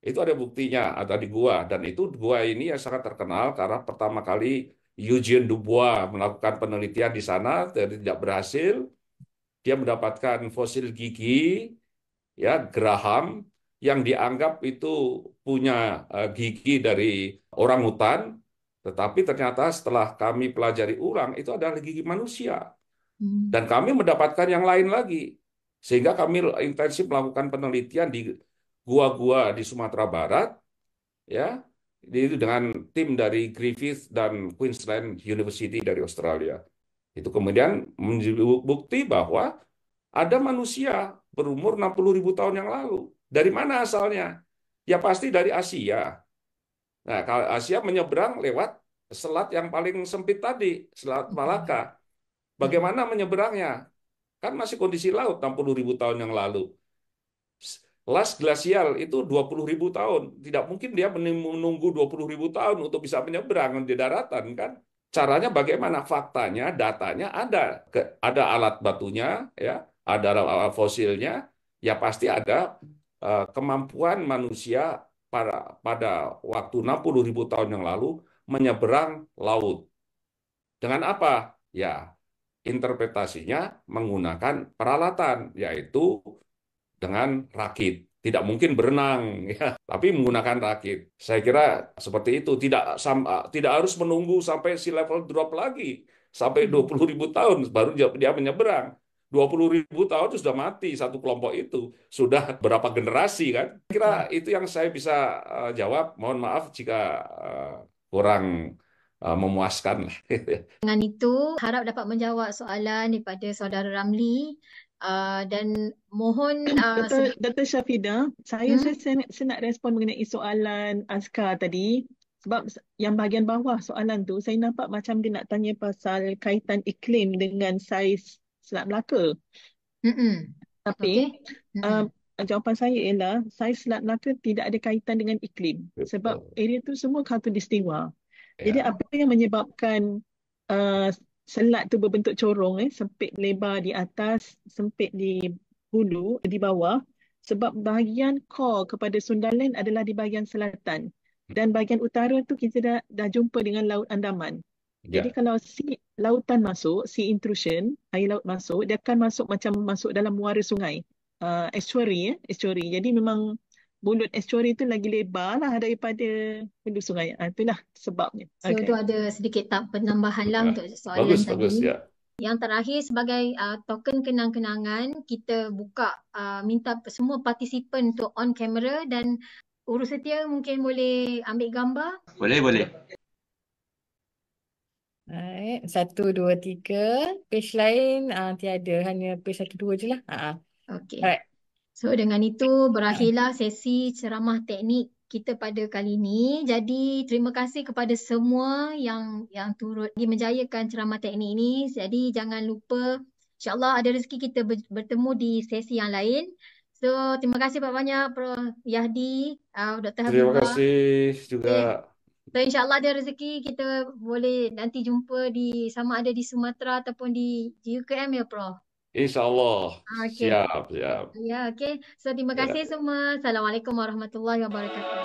Itu ada buktinya, ada di gua. Dan itu gua ini yang sangat terkenal karena pertama kali Eugene Dubois melakukan penelitian di sana, tidak berhasil. Dia mendapatkan fosil gigi, ya, Graham, yang dianggap itu punya gigi dari orangutan, tetapi ternyata setelah kami pelajari ulang, itu adalah gigi manusia. Dan kami mendapatkan yang lain lagi. Sehingga kami intensif melakukan penelitian di gua-gua di Sumatera Barat, ya, itu dengan tim dari Griffith dan Queensland University dari Australia. Itu kemudian menjadi bukti bahwa ada manusia berumur 60.000 tahun yang lalu. Dari mana asalnya? Ya pasti dari Asia. Nah, kalau Asia menyeberang lewat selat yang paling sempit tadi, Selat Malaka. Bagaimana menyeberangnya? Kan masih kondisi laut 60.000 tahun yang lalu. Las glasial itu 20.000 tahun. Tidak mungkin dia menunggu 20.000 tahun untuk bisa menyeberang di daratan, kan? Caranya bagaimana? Faktanya, datanya ada. Ada alat batunya, ya, ada fosilnya, ya pasti ada kemampuan manusia pada waktu 60.000 tahun yang lalu menyeberang laut. Dengan apa? Ya, interpretasinya menggunakan peralatan, yaitu dengan rakit. Tidak mungkin berenang, ya, tapi menggunakan rakit. Saya kira seperti itu. Tidak harus menunggu sampai sea level drop lagi. Sampai 20.000 tahun baru dia menyeberang. 20.000 tahun itu sudah mati satu kelompok itu. Sudah berapa generasi, kan? Kira itu yang saya bisa jawab. Mohon maaf jika kurang memuaskan. Dengan itu, harap dapat menjawab soalan daripada saudara Ramli. Dan mohon Dr. Syafida, saya nak respon mengenai soalan Azkar tadi. Sebab yang bahagian bawah soalan tu, saya nampak macam dia nak tanya pasal kaitan iklim dengan saiz Selat Melaka. Tapi jawapan saya ialah saiz Selat Melaka tidak ada kaitan dengan iklim. Sebab area tu semua khatulistiwa. Jadi apa yang menyebabkan selat tu berbentuk corong, sempit lebar di atas, sempit di hulu, di bawah, sebab bahagian core kepada Sundaland adalah di bahagian selatan. Dan bahagian utara tu kita dah jumpa dengan Laut Andaman. Jadi kalau lautan masuk, sea intrusion, air laut masuk, dia akan masuk dalam muara sungai. Estuary. Jadi memang mulut estuary itu lagi lebar lah daripada hulu sungai. Itulah sebabnya. So, itu ada sedikit penambahan lah untuk soalan bagus, tadi. Bagus, ya. Yang terakhir sebagai token kenang-kenangan, kita buka, minta semua partisipan untuk on camera dan Urus Setia mungkin boleh ambil gambar. Boleh. Baik, 1, 2, 3. Page lain tiada, hanya page 1, 2 je lah. Okey. Alright. So dengan itu berakhirlah sesi ceramah teknik kita pada kali ini. Jadi terima kasih kepada semua yang turut menjayakan ceramah teknik ini. Jadi jangan lupa InsyaAllah ada rezeki kita bertemu di sesi yang lain. So, terima kasih banyak Prof. Yahdi, Dr. Terima Habibah. kasih juga. Okay. So, insyaAllah ada rezeki kita boleh nanti jumpa sama ada di Sumatera ataupun di UKM ya Prof. InsyaAllah. Okay. Siap, siap. Ya, okay. So, terima Ya. kasih semua. Assalamualaikum warahmatullahi wabarakatuh.